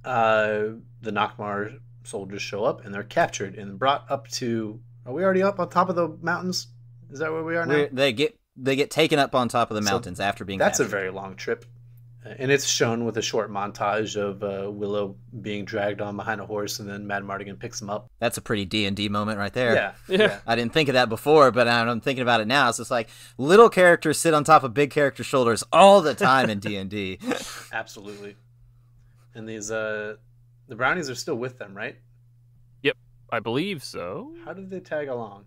the Nockmaar soldiers show up and they're captured and brought up to. Are we already up on top of the mountains? Is that where we are now? They get taken up on top of the mountains after being That's captured. a very long trip. And it's shown with a short montage of Willow being dragged on behind a horse, and then Mad Mardigan picks him up. That's a pretty D&D moment right there. Yeah. I didn't think of that before, but I'm thinking about it now. It's just like little characters sit on top of big character shoulders all the time in D&D. Absolutely. And these the brownies are still with them, right? Yep, I believe so. How did they tag along?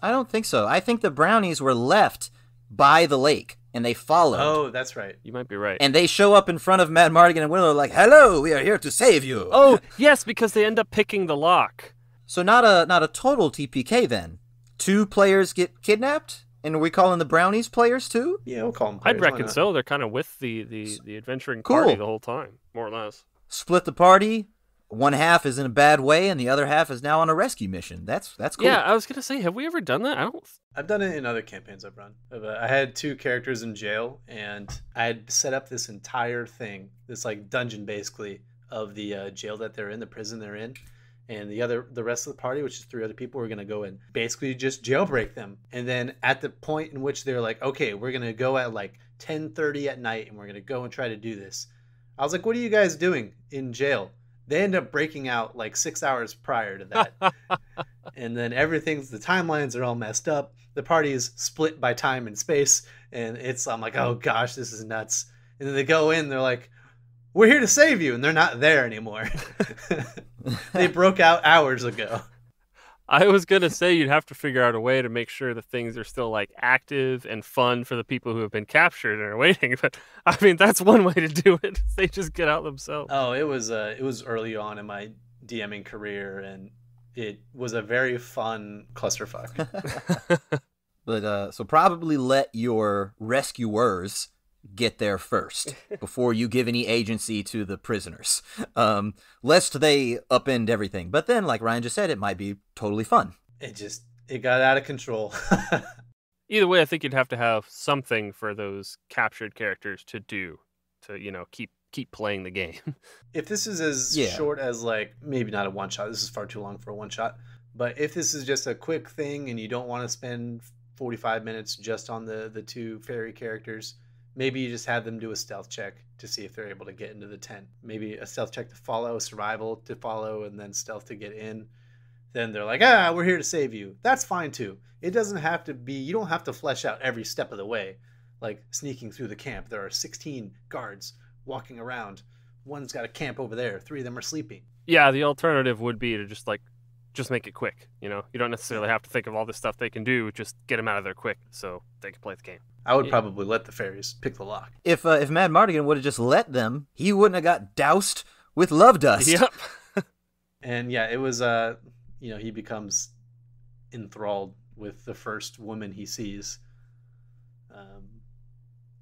I don't think so. I think the brownies were left by the lake, and they followed. Oh, that's right. You might be right. And they show up in front of Mad Mardigan and Willow like, "Hello, we are here to save you." Oh, yes, because they end up picking the lock. So not a total TPK then. 2 players get kidnapped, and are we calling the brownies players too? Yeah, we'll call them I'd players. Why reckon not? so. They're kind of with the adventuring Cool. party the whole time, more or less. Split the party. One half is in a bad way, and the other half is now on a rescue mission. That's cool. Yeah, I was gonna say, have we ever done that? I don't. I've done it in other campaigns I've run. I had 2 characters in jail, and I had set up this entire thing, this like dungeon basically of the jail that they're in, the prison they're in, and the rest of the party, which is 3 other people, were gonna go and basically just jailbreak them. And then at the point in which they're like, okay, we're gonna go at like 10:30 at night, and we're gonna go and try to do this. I was like, what are you guys doing in jail? They end up breaking out like 6 hours prior to that. And then the timelines are all messed up. The party is split by time and space. And I'm like, oh gosh, this is nuts. And then they go in, they're like, we're here to save you. And they're not there anymore. They broke out hours ago. I was gonna say you'd have to figure out a way to make sure the things are still like active and fun for the people who have been captured and are waiting. But I mean, that's one way to do it. They just get out themselves. Oh, it was early on in my DMing career, and it was a very fun clusterfuck. But so probably let your rescuers get there first before you give any agency to the prisoners, lest they upend everything. But then, like Ryan just said, it might be totally fun. It got out of control. Either way, I think you'd have to have something for those captured characters to do to keep playing the game. If this is as short as like maybe not a one shot, this is far too long for a one shot. But if this is just a quick thing and you don't want to spend 45 minutes just on the 2 fairy characters, maybe you just have them do a stealth check to see if they're able to get into the tent. Maybe a stealth check to follow, survival to follow, and then stealth to get in. Then they're like, we're here to save you. That's fine too. It doesn't have to be, you don't have to flesh out every step of the way. Like sneaking through the camp. There are 16 guards walking around. One's got a camp over there. 3 of them are sleeping. Yeah, the alternative would be to just make it quick. You don't necessarily have to think of all the stuff they can do. Just get them out of there quick so they can play the game. I would probably let the fairies pick the lock. If Mad Mardigan would have just let them, he wouldn't have got doused with love dust. Yep. And yeah, it was he becomes enthralled with the first woman he sees.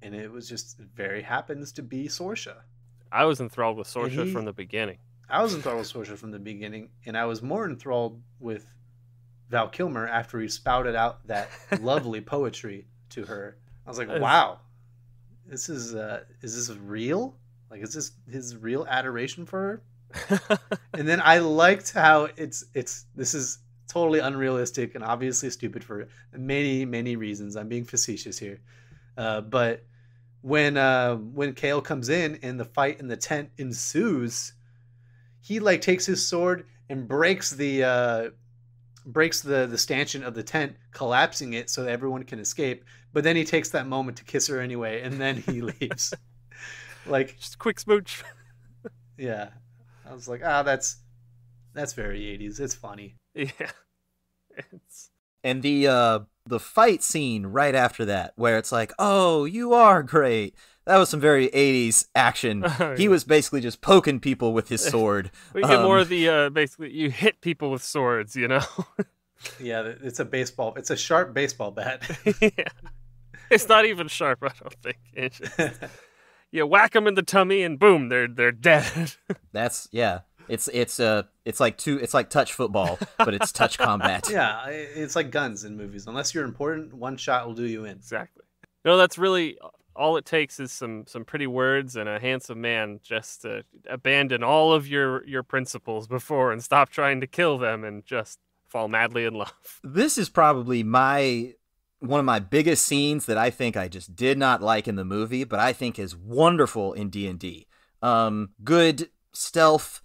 And it was just very happens to be Sorsha. I was enthralled with Sorsha from the beginning. I was enthralled with Sorsha from the beginning, and I was more enthralled with Val Kilmer after he spouted out that lovely poetry to her. I was like, wow, this is this real? Like, is this his real adoration for her? And then I liked how this is totally unrealistic and obviously stupid for many, many reasons. I'm being facetious here. But when Kale comes in and the fight in the tent ensues, he like takes his sword and breaks the stanchion of the tent, collapsing it so that everyone can escape. But then he takes that moment to kiss her anyway, and then he leaves. Like, Just a quick smooch. yeah. I was like, that's very 80s. It's funny. Yeah. It's And the fight scene right after that, where it's like, oh, you are great. That was some very 80s action. He was basically just poking people with his sword. we get more of the basically you hit people with swords, you know. Yeah, it's a sharp baseball bat. Yeah. It's not even sharp, I don't think. It's just, you whack them in the tummy and boom, they're dead. That's It's like touch football, but it's touch combat. Yeah, it's like guns in movies. Unless you're important, one shot will do you in. Exactly. No, that's really all it takes is some pretty words and a handsome man just to abandon all of your principles before and stop trying to kill them and just fall madly in love. This is probably one of my biggest scenes that I think I just did not like in the movie, but I think is wonderful in D&D. Good stealth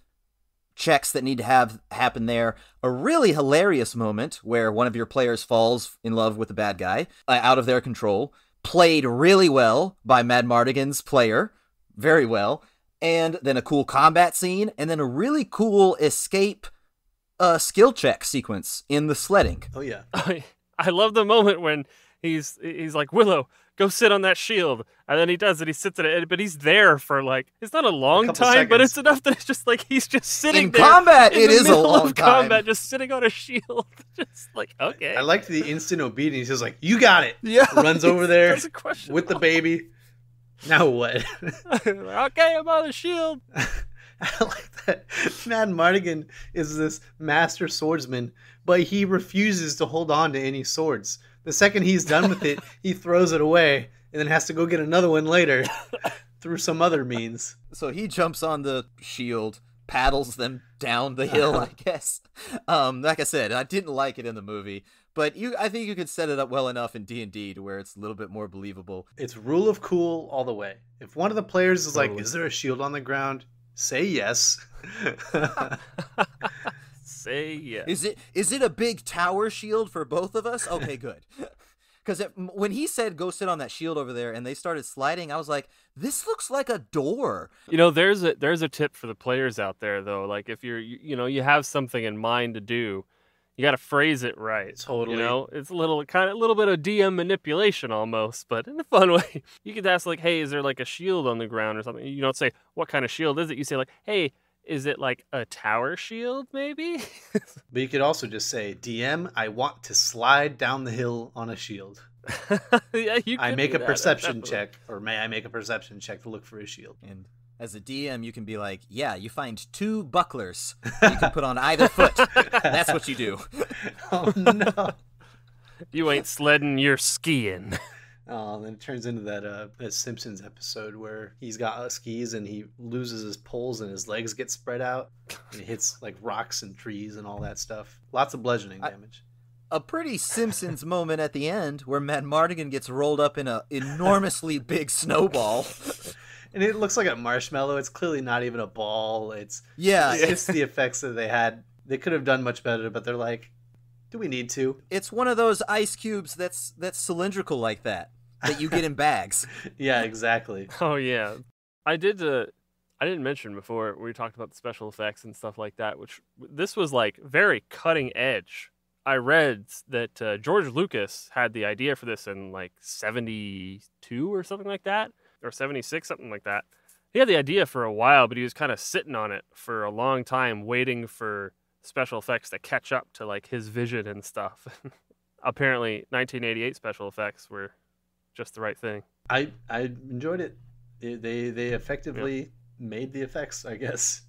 checks that need to happen there. A really hilarious moment where one of your players falls in love with the bad guy out of their control. Played really well by Madmartigan's player. Very well. And then a cool combat scene, and then a really cool escape skill check sequence in the sledding. Oh, yeah. I love the moment when he's like, Willow, go sit on that shield. And then he does it. He sits in it, but he's there for like, it's not a long time, but it's enough that it's just like, he's just sitting in there. Combat, in it the is a middle long of time. combat, just sitting on a shield. Just like, okay. I liked the instant obedience. He was like, you got it. Yeah. Runs over there Doesn't question with the baby. Now what? Okay, I'm on the shield. I like that Madmartigan is this master swordsman, but he refuses to hold on to any swords. The second he's done with it, he throws it away and then has to go get another one later through some other means. So he jumps on the shield, paddles them down the hill, I guess. Like I said, I didn't like it in the movie, but I think you could set it up well enough in D&D to where it's a little bit more believable. It's rule of cool all the way. If one of the players is like, is there a shield on the ground? Say yes. Say yes. Is it a big tower shield for both of us? Okay, good. Because when he said go sit on that shield over there and they started sliding, I was like, this looks like a door. You know, there's a tip for the players out there though. Like if you have something in mind to do, you got to phrase it right. Totally. You know, it's a little bit of DM manipulation almost, but in a fun way. You could ask like, hey, is there like a shield on the ground or something? You don't say, what kind of shield is it? You say like, hey, is it like a tower shield maybe? But you could also just say, DM, I want to slide down the hill on a shield. Yeah, you I could make do a that, perception definitely. check, or may I make a perception check to look for a shield? And as a DM, you can be like, yeah, you find 2 bucklers you can put on either foot. That's what you do. Oh, no. You ain't sledding, you're skiing. Oh, then it turns into that Simpsons episode where he's got skis and he loses his poles and his legs get spread out. And he hits like rocks and trees and all that stuff. Lots of bludgeoning damage. A pretty Simpsons moment at the end where Madmartigan gets rolled up in an enormously big snowball. And it looks like a marshmallow. It's clearly not even a ball. It's Yeah. the effects that they had. They could have done much better, but they're like, do we need to? It's one of those ice cubes that's cylindrical like that you get in bags. Yeah, exactly. Oh yeah, I didn't mention before we talked about the special effects and stuff like that, which this was like very cutting edge. I read that George Lucas had the idea for this in like 72 or something like that, or 76, something like that. He had the idea for a while, but he was kind of sitting on it for a long time, waiting for special effects to catch up to like his vision and stuff. Apparently 1988 special effects were just the right thing. I enjoyed it. They effectively made the effects, I guess.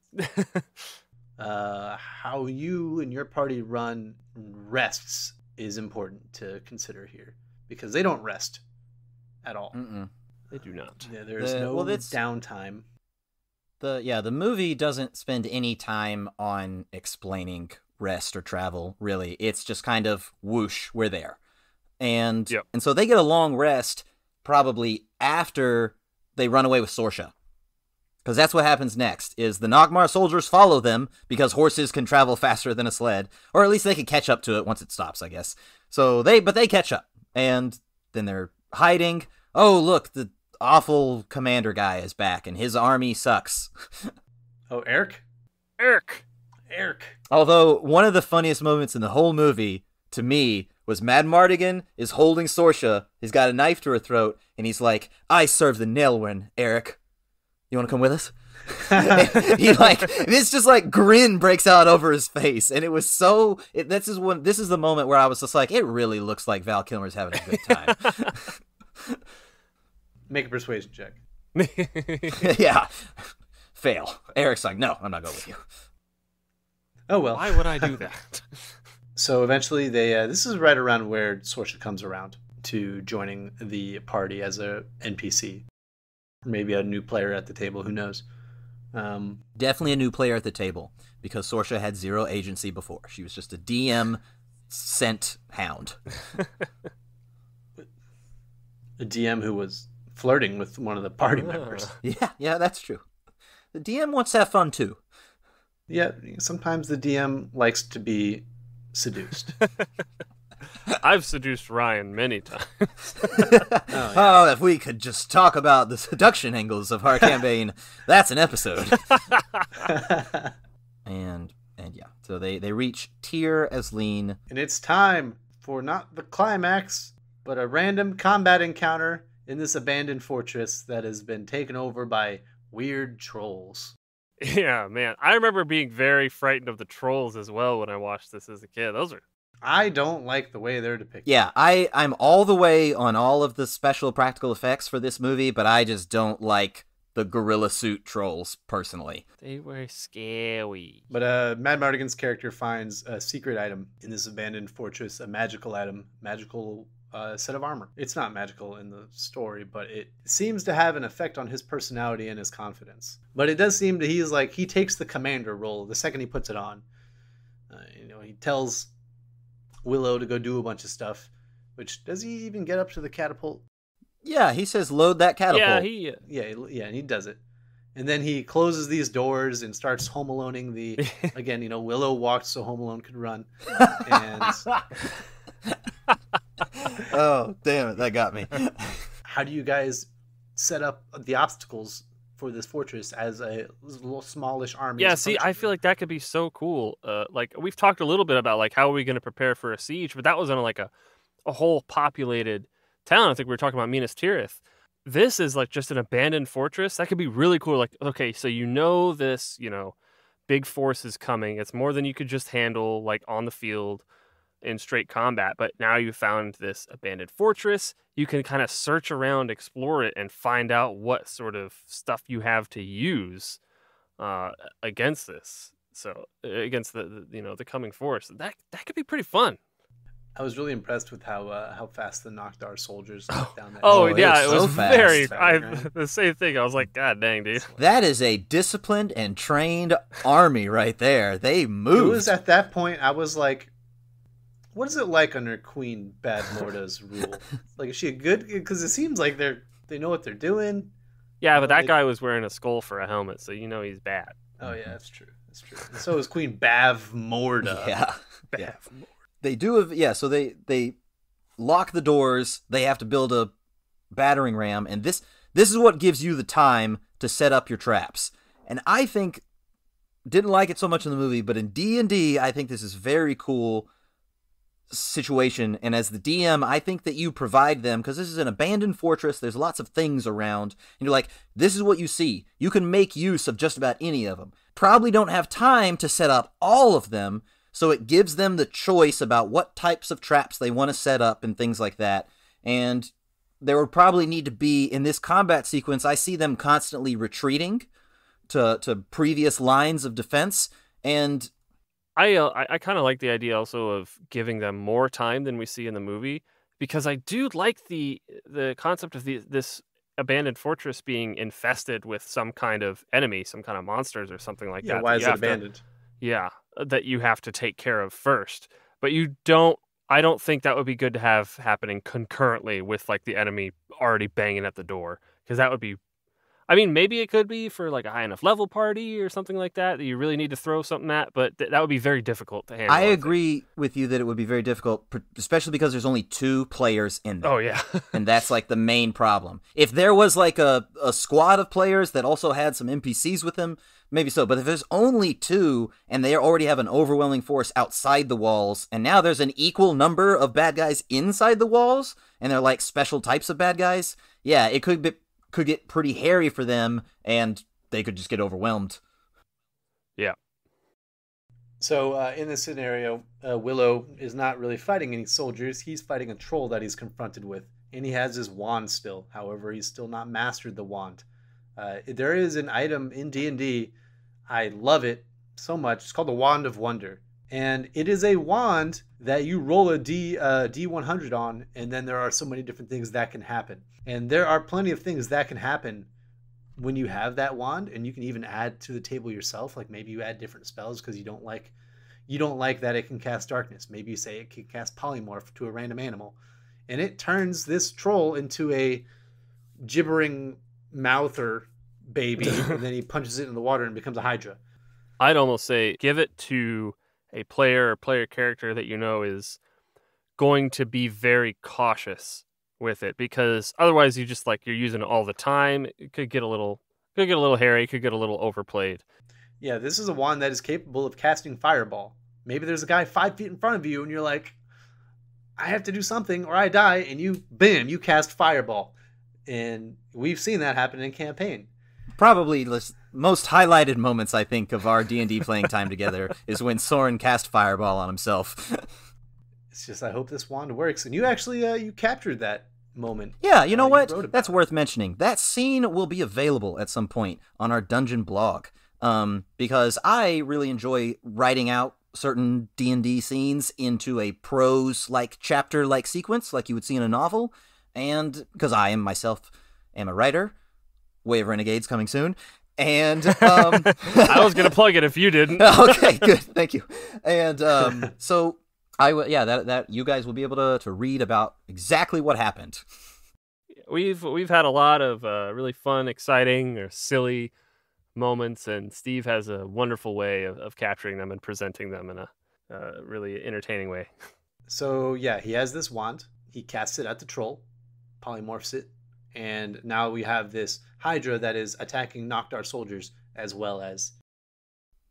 How you and your party run rests is important to consider here, because they don't rest at all. Mm-mm. They do not. Yeah, there's no downtime. The movie doesn't spend any time on explaining rest or travel, really. It's just kind of whoosh, we're there. And so they get a long rest probably after they run away with Sorsha. Because that's what happens next, is the Nagmar soldiers follow them because horses can travel faster than a sled. Or at least they can catch up to it once it stops, I guess. So they catch up. And then they're hiding. Oh, look, awful commander guy is back, and his army sucks. Oh, Eric? Eric. Although, one of the funniest moments in the whole movie, to me, was Mad Mardigan is holding Sorsha, he's got a knife to her throat, and he's like, I serve the Nelwyn, Eric. You want to come with us? He this just like grin breaks out over his face, and it was so. This is the moment where I was just like, it really looks like Val Kilmer's having a good time. Make a persuasion check. Yeah, fail. Eric's like, no, I'm not going with you. Oh well. Why would I do that? So eventually, this is right around where Sorsha comes around to joining the party as a NPC, maybe a new player at the table. Who knows? Definitely a new player at the table, because Sorsha had zero agency before. She was just a DM sent hound. A DM who was flirting with one of the party members. Yeah, that's true. The DM wants to have fun too. Yeah, sometimes the DM likes to be seduced. I've seduced Ryan many times. Oh, if we could just talk about the seduction angles of our campaign, that's an episode. and yeah, so they reach Tyr Asleen. And it's time for not the climax, but a random combat encounter in this abandoned fortress that has been taken over by weird trolls. Yeah, man. I remember being very frightened of the trolls as well when I watched this as a kid. I don't like the way they're depicted. Yeah, I'm all the way on all of the special practical effects for this movie, but I just don't like the gorilla suit trolls, personally. They were scary. But Mad Mardigan's character finds a secret item in this abandoned fortress, a magical item, magical set of armor. It's not magical in the story, but it seems to have an effect on his personality and his confidence. But it does seem that he takes the commander role the second he puts it on. He tells Willow to go do a bunch of stuff, which, does he even get up to the catapult? Yeah, he says load that catapult. Yeah, and he does it. And then he closes these doors and starts Home Aloneing the, again, Willow walked so Home Alone could run. And oh, damn it, that got me. How do you guys set up the obstacles for this fortress as a little smallish army? Yeah, see, I feel like that could be so cool. Like, we've talked a little bit about, like, how are we going to prepare for a siege, but that was in, like, a whole populated town. I think we were talking about Minas Tirith. This is, like, just an abandoned fortress. That could be really cool. Like, okay, so this, big force is coming. It's more than you could just handle, like, on the field in straight combat, but now you found this abandoned fortress. You can kind of search around, explore it, and find out what sort of stuff you have to use against this. So against the coming force. That could be pretty fun. I was really impressed with how fast the Nokdar soldiers knocked down that. Oh yeah, it was so very. fast. The same thing. I was like, God dang, dude. That is a disciplined and trained army right there. They moved. It was at that point I was like, what is it like under Queen Badmorda's rule? Like, is she a good? Because it seems like they know what they're doing. Yeah, but that guy was wearing a skull for a helmet, so he's bad. Oh yeah, that's true. And so is Queen Bavmorda. Yeah. They do have, so they lock the doors. They have to build a battering ram, and this is what gives you the time to set up your traps. And I think, didn't like it so much in the movie, but in D&D, I think this is very cool situation. And as the DM, I think that you provide them, because this is an abandoned fortress, there's lots of things around, and you're like, this is what you see. You can make use of just about any of them. Probably don't have time to set up all of them, so it gives them the choice about what types of traps they want to set up and things like that. And there would probably need to be, in this combat sequence, I see them constantly retreating to previous lines of defense. And I kind of like the idea also of giving them more time than we see in the movie, because I do like the concept of this abandoned fortress being infested with some kind of enemy, some kind of monsters or something like that. Why is it abandoned? That you have to take care of first. But I don't think that would be good to have happening concurrently with, like, the enemy already banging at the door, because that would be, I mean, maybe it could be for like a high enough level party or something like that you really need to throw something at, but that would be very difficult to handle. I agree with you that it would be very difficult, especially because there's only 2 players in there. Oh, yeah. And that's like the main problem. If there was like a squad of players that also had some NPCs with them, maybe so. But if there's only 2 and they already have an overwhelming force outside the walls, and now there's an equal number of bad guys inside the walls, and they're like special types of bad guys, yeah, it could get pretty hairy for them, and they could just get overwhelmed. Yeah. So in this scenario, Willow is not really fighting any soldiers. He's fighting a troll that he's confronted with, and he has his wand still. However, he's still not mastered the wand. There is an item in D&D. I love it so much. It's called the Wand of Wonder. And it is a wand that you roll a D100 on, and then there are so many different things that can happen. And there are plenty of things that can happen when you have that wand, and you can even add to the table yourself. Like maybe you add different spells because you don't like that it can cast darkness. Maybe you say it can cast polymorph to a random animal, and it turns this troll into a gibbering mouther baby, and then he punches it in the water and becomes a hydra. I'd almost say give it to a player character that you know is going to be very cautious with it, because otherwise you just like you're using it all the time. It could get a little hairy, could get a little overplayed. Yeah, this is a wand that is capable of casting fireball. Maybe there's a guy 5 feet in front of you and you're like, I have to do something or I die, and you you cast fireball. And we've seen that happen in campaign. Probably the most highlighted moments, I think, of our D&D playing time together is when Soren cast fireball on himself. It's just, I hope this wand works. And you actually, you captured that moment. Yeah, you know what? That's worth mentioning. That scene will be available at some point on our dungeon blog. Because I really enjoy writing out certain D&D scenes into a prose-like, chapter-like sequence, like you would see in a novel. And because I myself am a writer, Way of Renegades coming soon. And I was gonna plug it if you didn't. Okay, good, thank you. And so that you guys will be able to read about exactly what happened. We've had a lot of really fun, exciting, or silly moments, and Steve has a wonderful way of capturing them and presenting them in a really entertaining way. So yeah, he has this wand. He casts it at the troll, polymorphs it, and now we have this hydra that is attacking Noctar soldiers as well as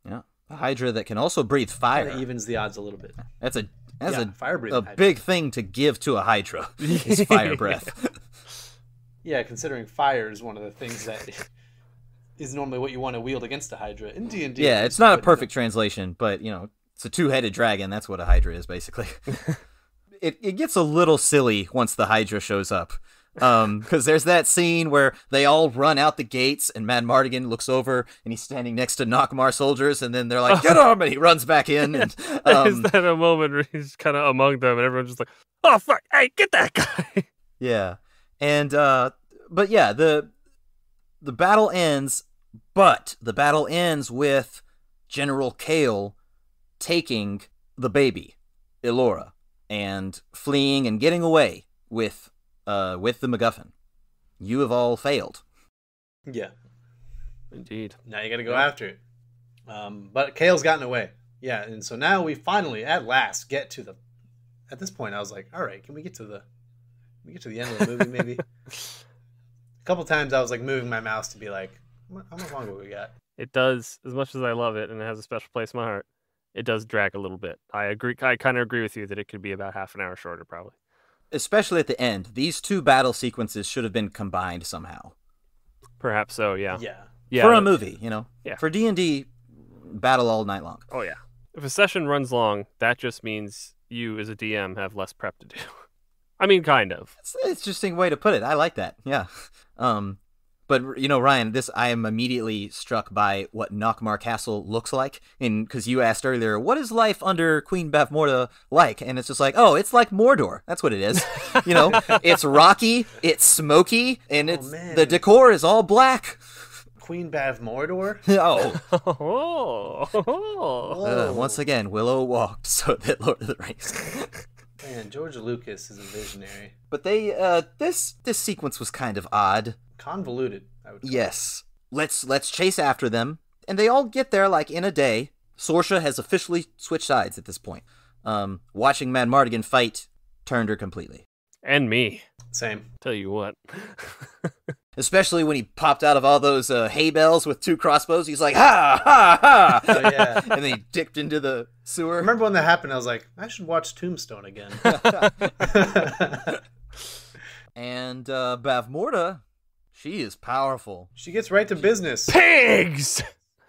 a hydra that can also breathe fire. That evens the odds a little bit. That's a fire-breathing big thing to give to a hydra is fire breath. Yeah, considering fire is one of the things that is normally what you want to wield against a hydra in D&D. Yeah, it's not a perfect translation, but it's a 2-headed dragon. That's what a hydra is, basically. It gets a little silly once the hydra shows up. Because there's that scene where they all run out the gates and Mad Mardigan looks over and he's standing next to Nockmar soldiers, and then they're like, get him, and he runs back in. And, is that a moment where he's kind of among them and everyone's just like, oh fuck, hey, get that guy. Yeah. And but yeah, the battle ends, but the battle ends with General Kale taking the baby, Elora, and fleeing and getting away with the MacGuffin. You have all failed. Yeah. Indeed. Now you gotta go after it. But Kale's gotten away. Yeah, and so now we finally, at last, get to the... At this point, I was like, all right, can we get to the end of the movie, maybe? A couple times I was like moving my mouse to be like, how much longer we got? It does, as much as I love it and it has a special place in my heart, it does drag a little bit. I agree. I kind of agree with you that it could be about half an hour shorter, probably. Especially at the end. These 2 battle sequences should have been combined somehow. Perhaps so, yeah. Yeah. For a movie, Yeah. For D&D, battle all night long. Oh, yeah. If a session runs long, that just means you, as a DM, have less prep to do. I mean, kind of. It's an interesting way to put it. I like that. Yeah. But, Ryan, I am immediately struck by what Nockmar Castle looks like. Because you asked earlier, what is life under Queen Bavmorda like? And it's just like, oh, it's like Mordor. That's what it is. It's rocky, it's smoky, and the decor is all black. Queen Bavmordor? Oh. Once again, Willow walked so that Lord of the Rings. Man, George Lucas is a visionary. But they, this sequence was kind of odd. Convoluted, I would call Yes. Let's chase after them. And they all get there, like, in a day. Saoirse has officially switched sides at this point. Watching Mad Mardigan fight turned her completely. And me. Same. Tell you what. Especially when he popped out of all those hay bales with 2 crossbows. He's like, ha, ha, ha! Oh, yeah. And then he dipped into the sewer. I remember when that happened, I was like, I should watch Tombstone again. And Bavmorda, she is powerful. She gets right to business. Pigs!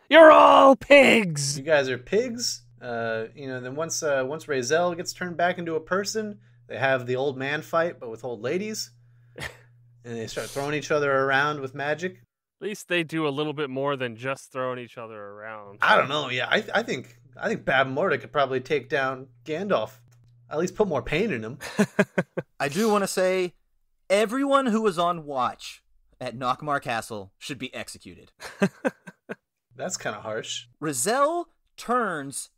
You're all pigs! You guys are pigs. Then once Razel gets turned back into a person, they have the old man fight, but with old ladies. And they start throwing each other around with magic. At least they do a little bit more than just throwing each other around. I don't know. Yeah, I think Bab Morda could probably take down Gandalf. At least put more pain in him. I do want to say, everyone who was on watch at Nockmar Castle should be executed. That's kind of harsh. Razel turns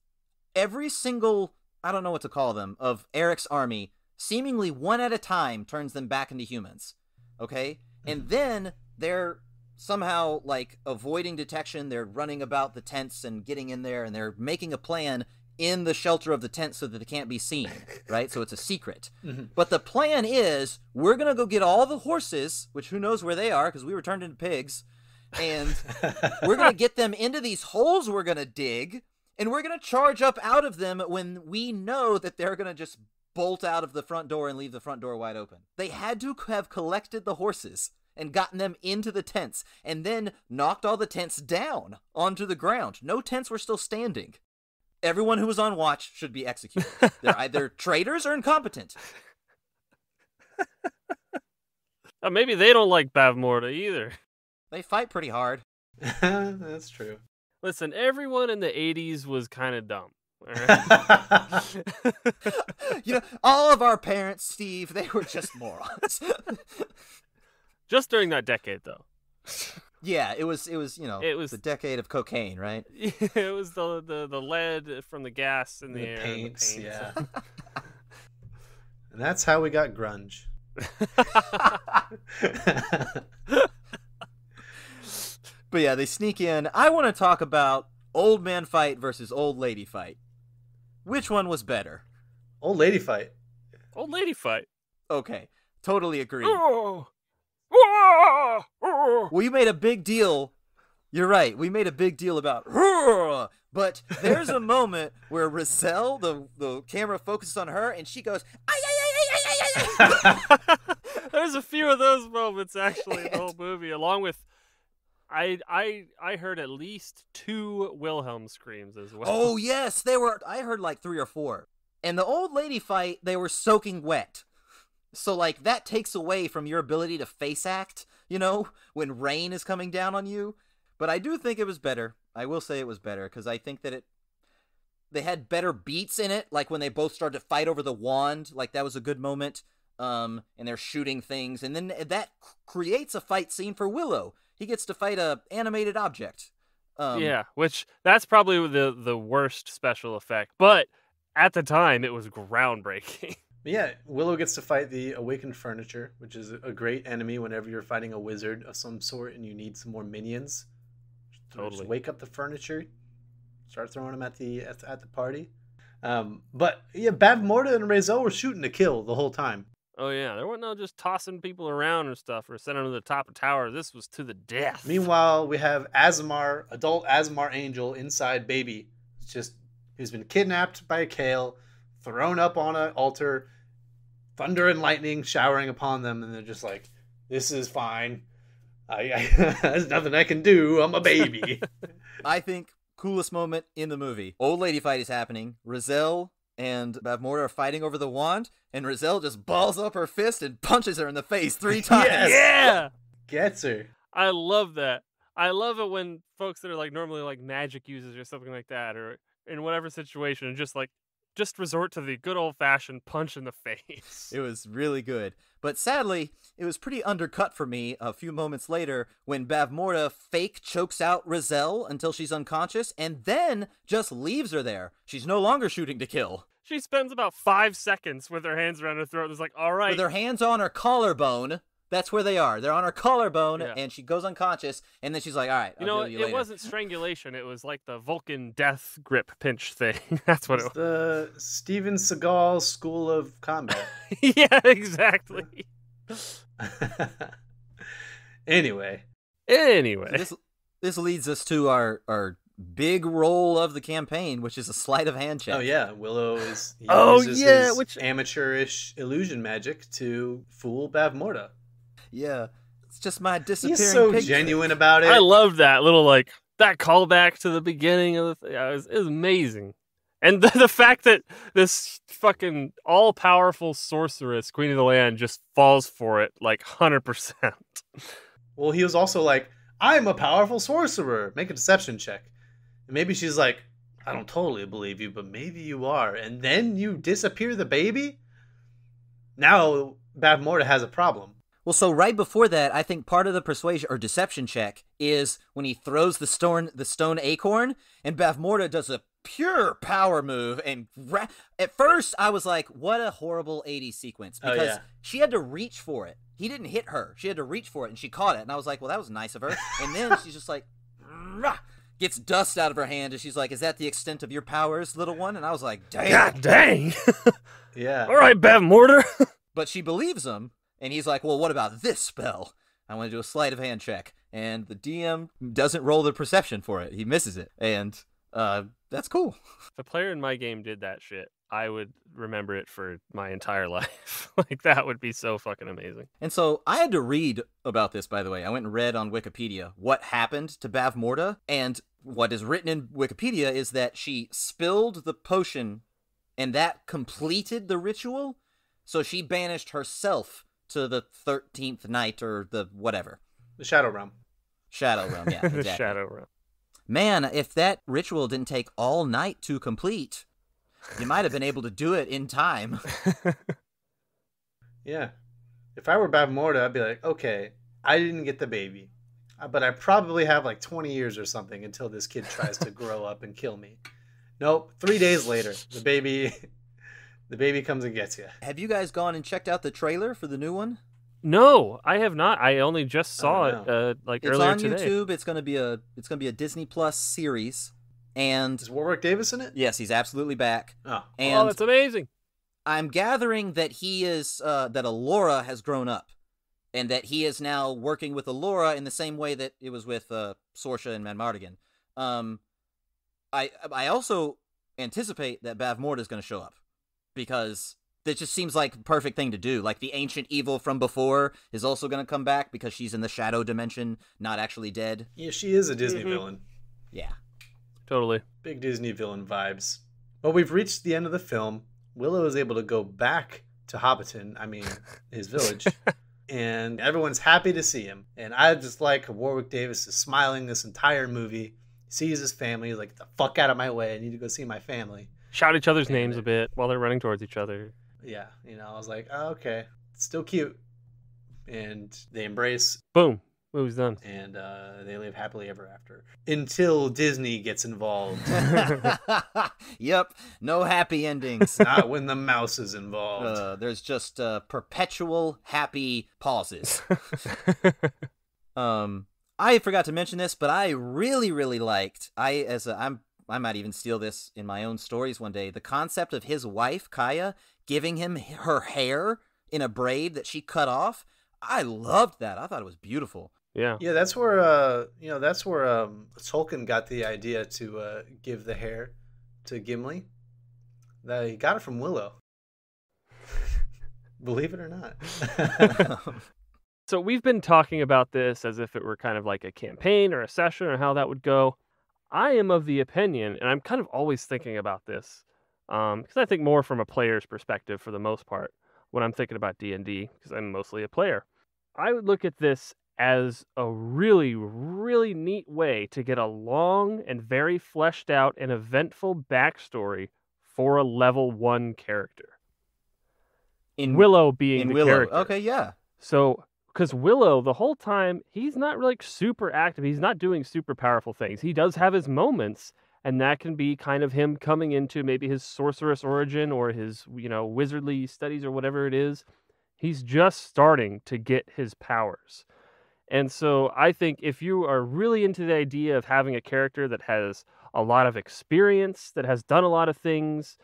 every single, I don't know what to call them, of Eric's army, seemingly one at a time, turns them back into humans. Okay? And then they're somehow, like, avoiding detection. They're running about the tents and getting in there, and they're making a plan in the shelter of the tent so that they can't be seen, right? So it's a secret. Mm-hmm. But the plan is, we're going to go get all the horses, which who knows where they are, because we were turned into pigs, and we're going to get them into these holes we're going to dig, and we're going to charge up out of them when we know that they're going to just bolt out of the front door and leave the front door wide open. They had to have collected the horses and gotten them into the tents, and then knocked all the tents down onto the ground. No tents were still standing. Everyone who was on watch should be executed. They're either traitors or incompetent. Maybe they don't like Bavmorda either. They fight pretty hard. That's true. Listen, everyone in the 80s was kind of dumb. All right? All of our parents, Steve, they were just morons. Just during that decade, though. Yeah, it was the decade of cocaine, right? It was the lead from the gas in the air. Paints, yeah. And that's how we got grunge. But yeah, they sneak in. I want to talk about old man fight versus old lady fight. Which one was better? Old lady fight. Old lady fight. Okay, totally agree. Oh. We made a big deal. You're right. We made a big deal about, but there's a moment where Razel, the camera focuses on her, and she goes, ay, ay, ay, ay, ay, ay, ay. There's a few of those moments actually in the whole movie, along with I heard at least 2 Wilhelm screams as well. Oh yes, they were. I heard like 3 or 4. And the old lady fight, they were soaking wet. So, like, that takes away from your ability to face act, when rain is coming down on you. But I do think it was better. I will say it was better, because I think that they had better beats in it, like when they both started to fight over the wand. Like, that was a good moment. And they're shooting things. And then that creates a fight scene for Willow. He gets to fight a animated object. Yeah, which, that's probably the worst special effect. But at the time, it was groundbreaking. Yeah, Willow gets to fight the awakened furniture, which is a great enemy whenever you're fighting a wizard of some sort and you need some more minions. Totally. Just wake up the furniture, start throwing them at the party. But yeah, Bavmorda and Razel were shooting to kill the whole time. Oh yeah, there wasn't no just tossing people around or stuff or sending them to the top of tower. This was to the death. Meanwhile, we have Azamar, adult Azamar Angel, inside baby. He's been kidnapped by a Kale, thrown up on an altar, thunder and lightning showering upon them, and they're just like, this is fine. There's nothing I can do. I'm a baby. I think coolest moment in the movie. Old lady fight is happening. Razel and Bavmorda are fighting over the wand, and Razel just balls up her fist and punches her in the face 3 times. Yes! Yeah! Gets her. I love that. I love it when folks that are like normally like magic users or something like that, or in whatever situation, just resort to the good old-fashioned punch in the face. It was really good. But sadly, it was pretty undercut for me a few moments later when Bavmorda fake chokes out Razel until she's unconscious and then just leaves her there. She's no longer shooting to kill. She spends about 5 seconds with her hands around her throat and is like, all right. With her hands on her collarbone. That's where they are. They're on her collarbone, and she goes unconscious, and then she's like, all right, I'll deal with you later. It wasn't strangulation. It was like the Vulcan death grip pinch thing. That's what it was. The Steven Seagal School of Combat. Yeah, exactly. Anyway. So this leads us to our big role of the campaign, which is a sleight of hand check. Oh yeah, Willow uses his amateurish illusion magic to fool Bavmorda. Yeah, it's just my disappearing. He's so picture. genuine about it. I love that little that callback to the beginning of the thing. It was amazing, and the fact that this fucking all-powerful sorceress, Queen of the Land, just falls for it 100%. Well, he was also like, I'm a powerful sorcerer. Make a deception check. And maybe she's like, I don't totally believe you, but maybe you are. And then you disappear the baby? Now Bavmorda has a problem. Well, so right before that, I think part of the persuasion or deception check is when he throws the stone acorn, and Bavmorda does a pure power move. And at first, I was like, what a horrible 80s sequence. Because she had to reach for it. He didn't hit her. She had to reach for it, and she caught it. And I was like, well, that was nice of her. And then she's just like, rah, gets dust out of her hand, and she's like, is that the extent of your powers, little one? And I was like, dang. God dang. Yeah. All right, Bavmorda. But she believes him, and he's like, well, what about this spell? I want to do a sleight of hand check. And the DM doesn't roll the perception for it. He misses it. And that's cool. If a player in my game did that shit, I would remember it for my entire life. That would be so fucking amazing. And so I had to read about this, by the way. I went and read on Wikipedia what happened to Bavmorda. And what is written in Wikipedia is that she spilled the potion, and that completed the ritual. So she banished herself to the 13th night, or the whatever. The Shadow Realm. Shadow Realm, yeah. Exactly. The Shadow Realm. Man, if that ritual didn't take all night to complete, you might have been able to do it in time. Yeah. If I were Bavmorda, I'd be like, okay, I didn't get the baby, but I probably have 20 years or something until this kid tries to grow up and kill me. Nope. 3 days later, the baby comes and gets you. Have you guys gone and checked out the trailer for the new one? No, I have not. I only just saw it it's earlier on today. YouTube. It's gonna be a Disney Plus series. And is Warwick Davis in it? Yes, he's absolutely back. Oh, that's amazing. I'm gathering that he is that Allura has grown up, and that he is now working with Allura in the same way that it was with Sorsha and Manmardigan. I also anticipate that Bavmorda is going to show up, because it just seems like a perfect thing to do. The ancient evil from before is also going to come back because she's in the shadow dimension, not actually dead. Yeah, she is a Disney villain. Yeah. Totally. Big Disney villain vibes. Well, we've reached the end of the film. Willow is able to go back to Hobbiton, his village, and everyone's happy to see him. And I just like Warwick Davis is smiling this entire movie, sees his family, he's like, get the fuck out of my way, I need to go see my family. Shout each other's names a bit while they're running towards each other. Yeah, I was like, oh, okay, it's still cute. And they embrace. Boom. Movie's done. And they live happily ever after. Until Disney gets involved. Yep. No happy endings. Not when the mouse is involved. There's just perpetual happy pauses. I forgot to mention this, but I really, really liked, I might even steal this in my own stories one day, the concept of his wife, Kaya, giving him her hair in a braid that she cut off. I loved that. I thought it was beautiful. Yeah. Yeah, that's where Tolkien got the idea to give the hair to Gimli. That he got it from Willow. Believe it or not. So we've been talking about this as if it were kind of like a campaign or a session or how that would go. I am of the opinion, and I'm kind of always thinking about this, because I think more from a player's perspective for the most part when I'm thinking about D&D, because I'm mostly a player. I would look at this as a really, really neat way to get a long and very fleshed out and eventful backstory for a level 1 character. In Willow being the character. Okay, yeah. So, because Willow, the whole time, he's not super active. He's not doing super powerful things. He does have his moments And that can be kind of him coming into maybe his sorceress origin or his, wizardly studies or whatever it is. He's just starting to get his powers. And so I think if you are really into the idea of having a character that has a lot of experience, that has done a lot of things,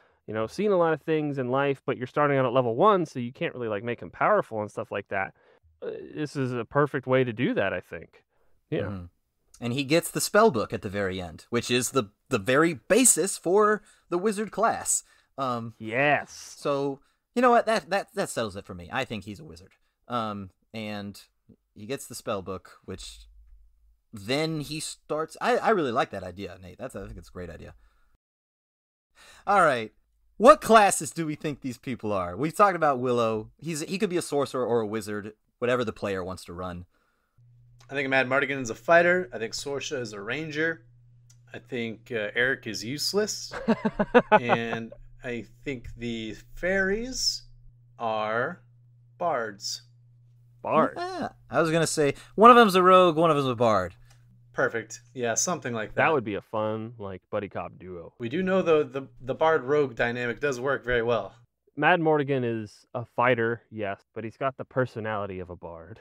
seen a lot of things in life, but you're starting out at level 1, so you can't really like make him powerful and stuff like that. This is a perfect way to do that, I think. Yeah. Mm-hmm. And he gets the spell book at the very end, which is the very basis for the wizard class. Yes. So, you know what? That settles it for me. I think he's a wizard. And he gets the spell book, which then he starts... I really like that idea, Nate. I think it's a great idea. All right. What classes do we think these people are? We've talked about Willow. He could be a sorcerer or a wizard, whatever the player wants to run. I think Madmartigan is a fighter. I think Sorsha is a ranger. I think Eric is useless. And I think the fairies are bards. Bards. Yeah, I was going to say, one of them's a rogue, one of them's a bard. Perfect. Yeah, something like that. That would be a fun, buddy cop duo. We do know, though, the bard-rogue dynamic does work very well. Madmartigan is a fighter, yes, but he's got the personality of a bard.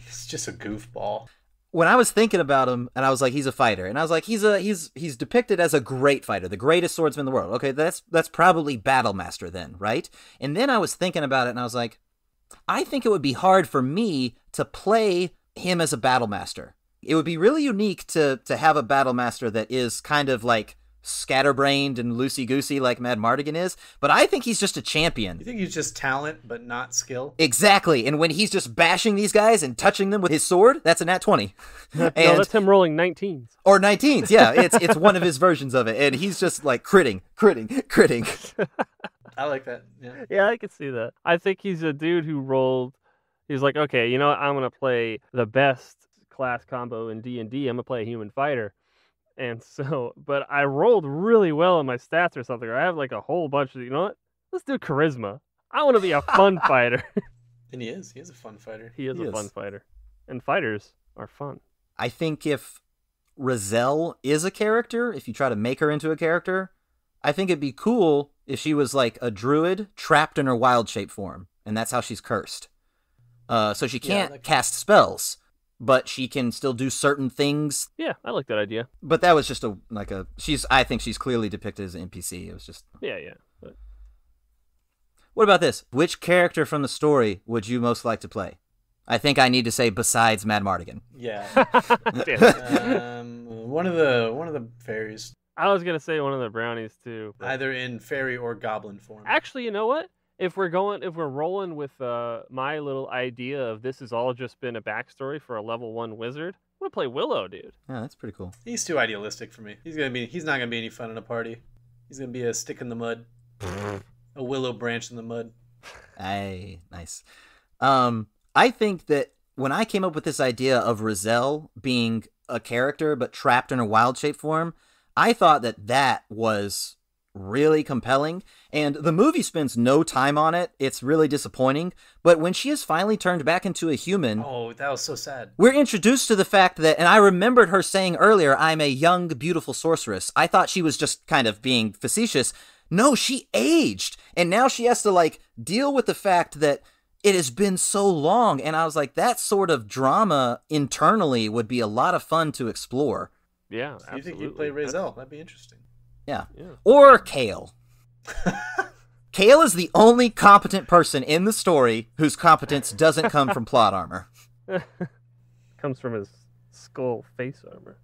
He's just a goofball. When I was thinking about him, and I was like, he's a fighter, and I was like, he's depicted as a great fighter, the greatest swordsman in the world. Okay, that's probably Battlemaster then, right? And then I was thinking about it, and I was like, I think it would be hard for me to play him as a Battlemaster. It would be really unique to have a Battlemaster that is kind of like scatterbrained and loosey-goosey like Madmartigan is, but I think he's just a champion. You think he's just talent, but not skill? Exactly, and when he's just bashing these guys and touching them with his sword, that's a nat 20. No, that's him rolling 19s. Or 19s, yeah, it's one of his versions of it, and he's just like critting. I like that, Yeah, I can see that. I think he's a dude who he's like, okay, I'm going to play the best class combo in D&D, I'm going to play a human fighter. And so, but I rolled really well in my stats or something, or I have like a whole bunch of, let's do charisma. I want to be a fun fighter. And he is a fun fighter. He is a fun fighter. And fighters are fun. I think if Rizal is a character, if you try to make her into a character, I think it'd be cool if she was like a druid trapped in her wild shape form, and that's how she's cursed. So she can't cast spells, but she can still do certain things. Yeah, I like that idea. But that was just I think she's clearly depicted as an NPC. It was just... Yeah. But... What about this? Which character from the story would you most like to play? I think I need to say besides Madmartigan. Yeah. One of the fairies. I was going to say one of the brownies too. But... Either in fairy or goblin form. Actually, you know what? If we're rolling with my little idea of this has all just been a backstory for a level 1 wizard, I'm gonna play Willow, dude. Yeah, that's pretty cool. He's too idealistic for me. He's not gonna be any fun in a party. He's gonna be a stick in the mud, a willow branch in the mud. Hey, nice. I think that when I came up with this idea of Rizal being a character but trapped in a wild shape form, I thought that was really compelling, and the movie spends no time on it. It's really disappointing, but when she is finally turned back into a human... Oh, that was so sad. We're introduced to the fact that, and I remembered her saying earlier, I'm a young, beautiful sorceress. I thought she was just kind of being facetious. No, she aged, and now she has to, deal with the fact that it has been so long, and I was like, that sort of drama internally would be a lot of fun to explore. Yeah, absolutely. You think you'd play Rizal? That'd be interesting. Yeah. Or Kale. Kale is the only competent person in the story whose competence doesn't come from plot armor. Comes from his skull face armor.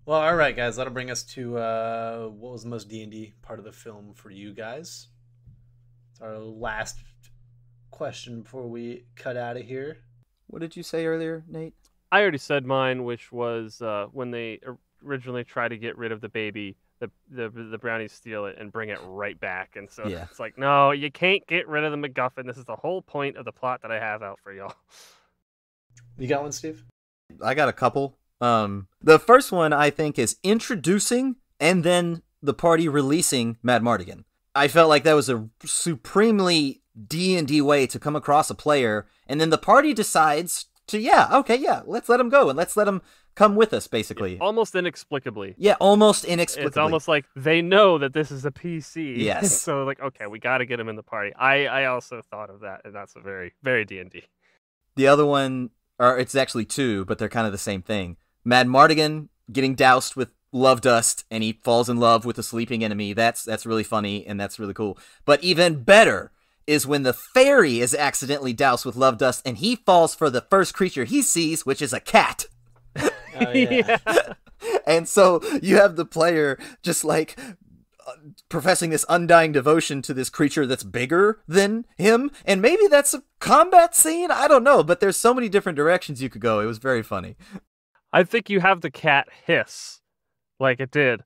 Well, all right, guys. That'll bring us to what was the most D&D part of the film for you guys. It's our last question before we cut out of here. What did you say earlier, Nate? I already said mine, which was when they originally tried to get rid of the baby, the brownies steal it and bring it right back. And so It's like, no, you can't get rid of the MacGuffin. This is the whole point of the plot that I have out for y'all. You got one, Steve? I got a couple. The first one, I think, is introducing and then the party releasing Madmartigan. I felt like that was a supremely D&D way to come across a player, and then the party decides let's let him go and let's let him come with us, basically. Almost inexplicably. Yeah, almost inexplicably. It's almost like they know that this is a PC. Yes. So like, okay, we got to get him in the party. I also thought of that, and that's a very, very D&D. The other one, or it's actually two, but they're kind of the same thing. Mad Mardigan getting doused with love dust, and he falls in love with a sleeping enemy. That's really funny, and that's really cool. But even better is when the fairy is accidentally doused with love dust, and he falls for the first creature he sees, which is a cat. Oh, yeah. And so you have the player just like professing this undying devotion to this creature that's bigger than him, and maybe that's a combat scene, I don't know, but there's so many different directions you could go. It was very funny. I think you have the cat hiss like it did,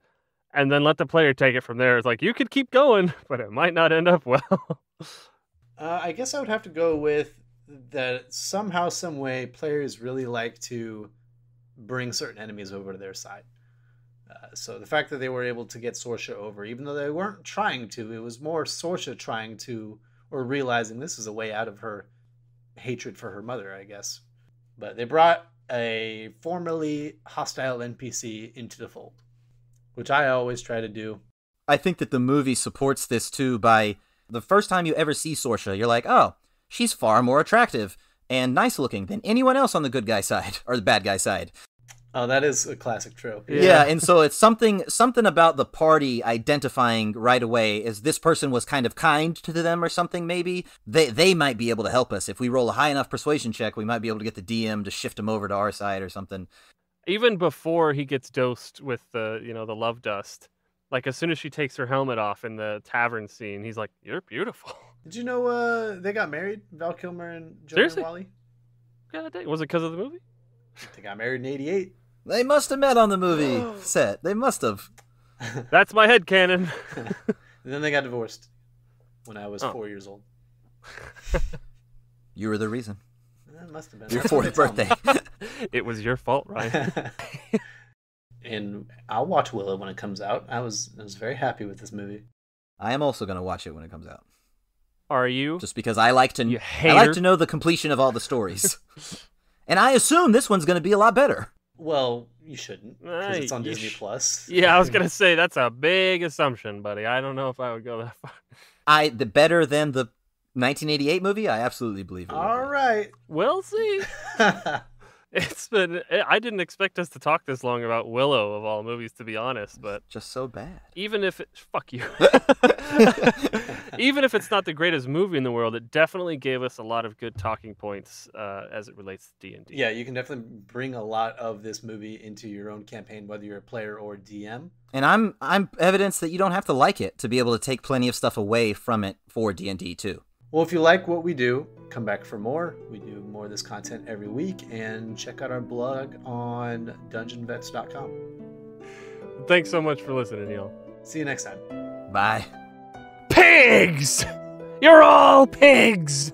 and then let the player take it from there. It's like, you could keep going, but it might not end up well. I guess I would have to go with that somehow, some way, players really like to bring certain enemies over to their side. So the fact that they were able to get Sorsha over, even though they weren't trying to, it was more Sorsha trying to, or realizing this is a way out of her hatred for her mother, I guess. But they brought a formerly hostile NPC into the fold, which I always try to do. I think that the movie supports this too by the first time you ever see Sorsha, you're like, oh, she's far more attractive and nice looking than anyone else on the good guy side, or the bad guy side. Oh, that is a classic trope. Yeah, and so it's something about the party identifying right away as this person was kind of kind to them or something, maybe. They might be able to help us. If we roll a high enough persuasion check, we might be able to get the DM to shift him over to our side or something. Even before he gets dosed with the love dust, like as soon as she takes her helmet off in the tavern scene, he's like, "You're beautiful." Did you know they got married, Val Kilmer and Joanna Wally? God dang. Was it because of the movie? They got married in '88. They must have met on the movie set. They must have. That's my headcanon. And then they got divorced when I was 4 years old. You were the reason. That must have been. Your 40th birthday. It was your fault, Ryan. And I'll watch Willow when it comes out. I was very happy with this movie. I am also going to watch it when it comes out. Are you? Just because I like to know the completion of all the stories. And I assume this one's going to be a lot better. Well, you shouldn't, because it's on Disney Plus. Yeah, I was gonna say that's a big assumption, buddy. I don't know if I would go that far. The better than the 1988 movie, I absolutely believe it. All right, we'll see. It's been. I didn't expect us to talk this long about Willow of all movies, to be honest. But just so bad. Even if fuck you. Even if it's not the greatest movie in the world, it definitely gave us a lot of good talking points as it relates to D&D. Yeah, you can definitely bring a lot of this movie into your own campaign, whether you're a player or DM. And I'm evidence that you don't have to like it to be able to take plenty of stuff away from it for D&D too. Well, if you like what we do, come back for more. We do more of this content every week, and check out our blog on dungeonvets.com. Thanks so much for listening, y'all. See you next time. Bye. Pigs! You're all pigs!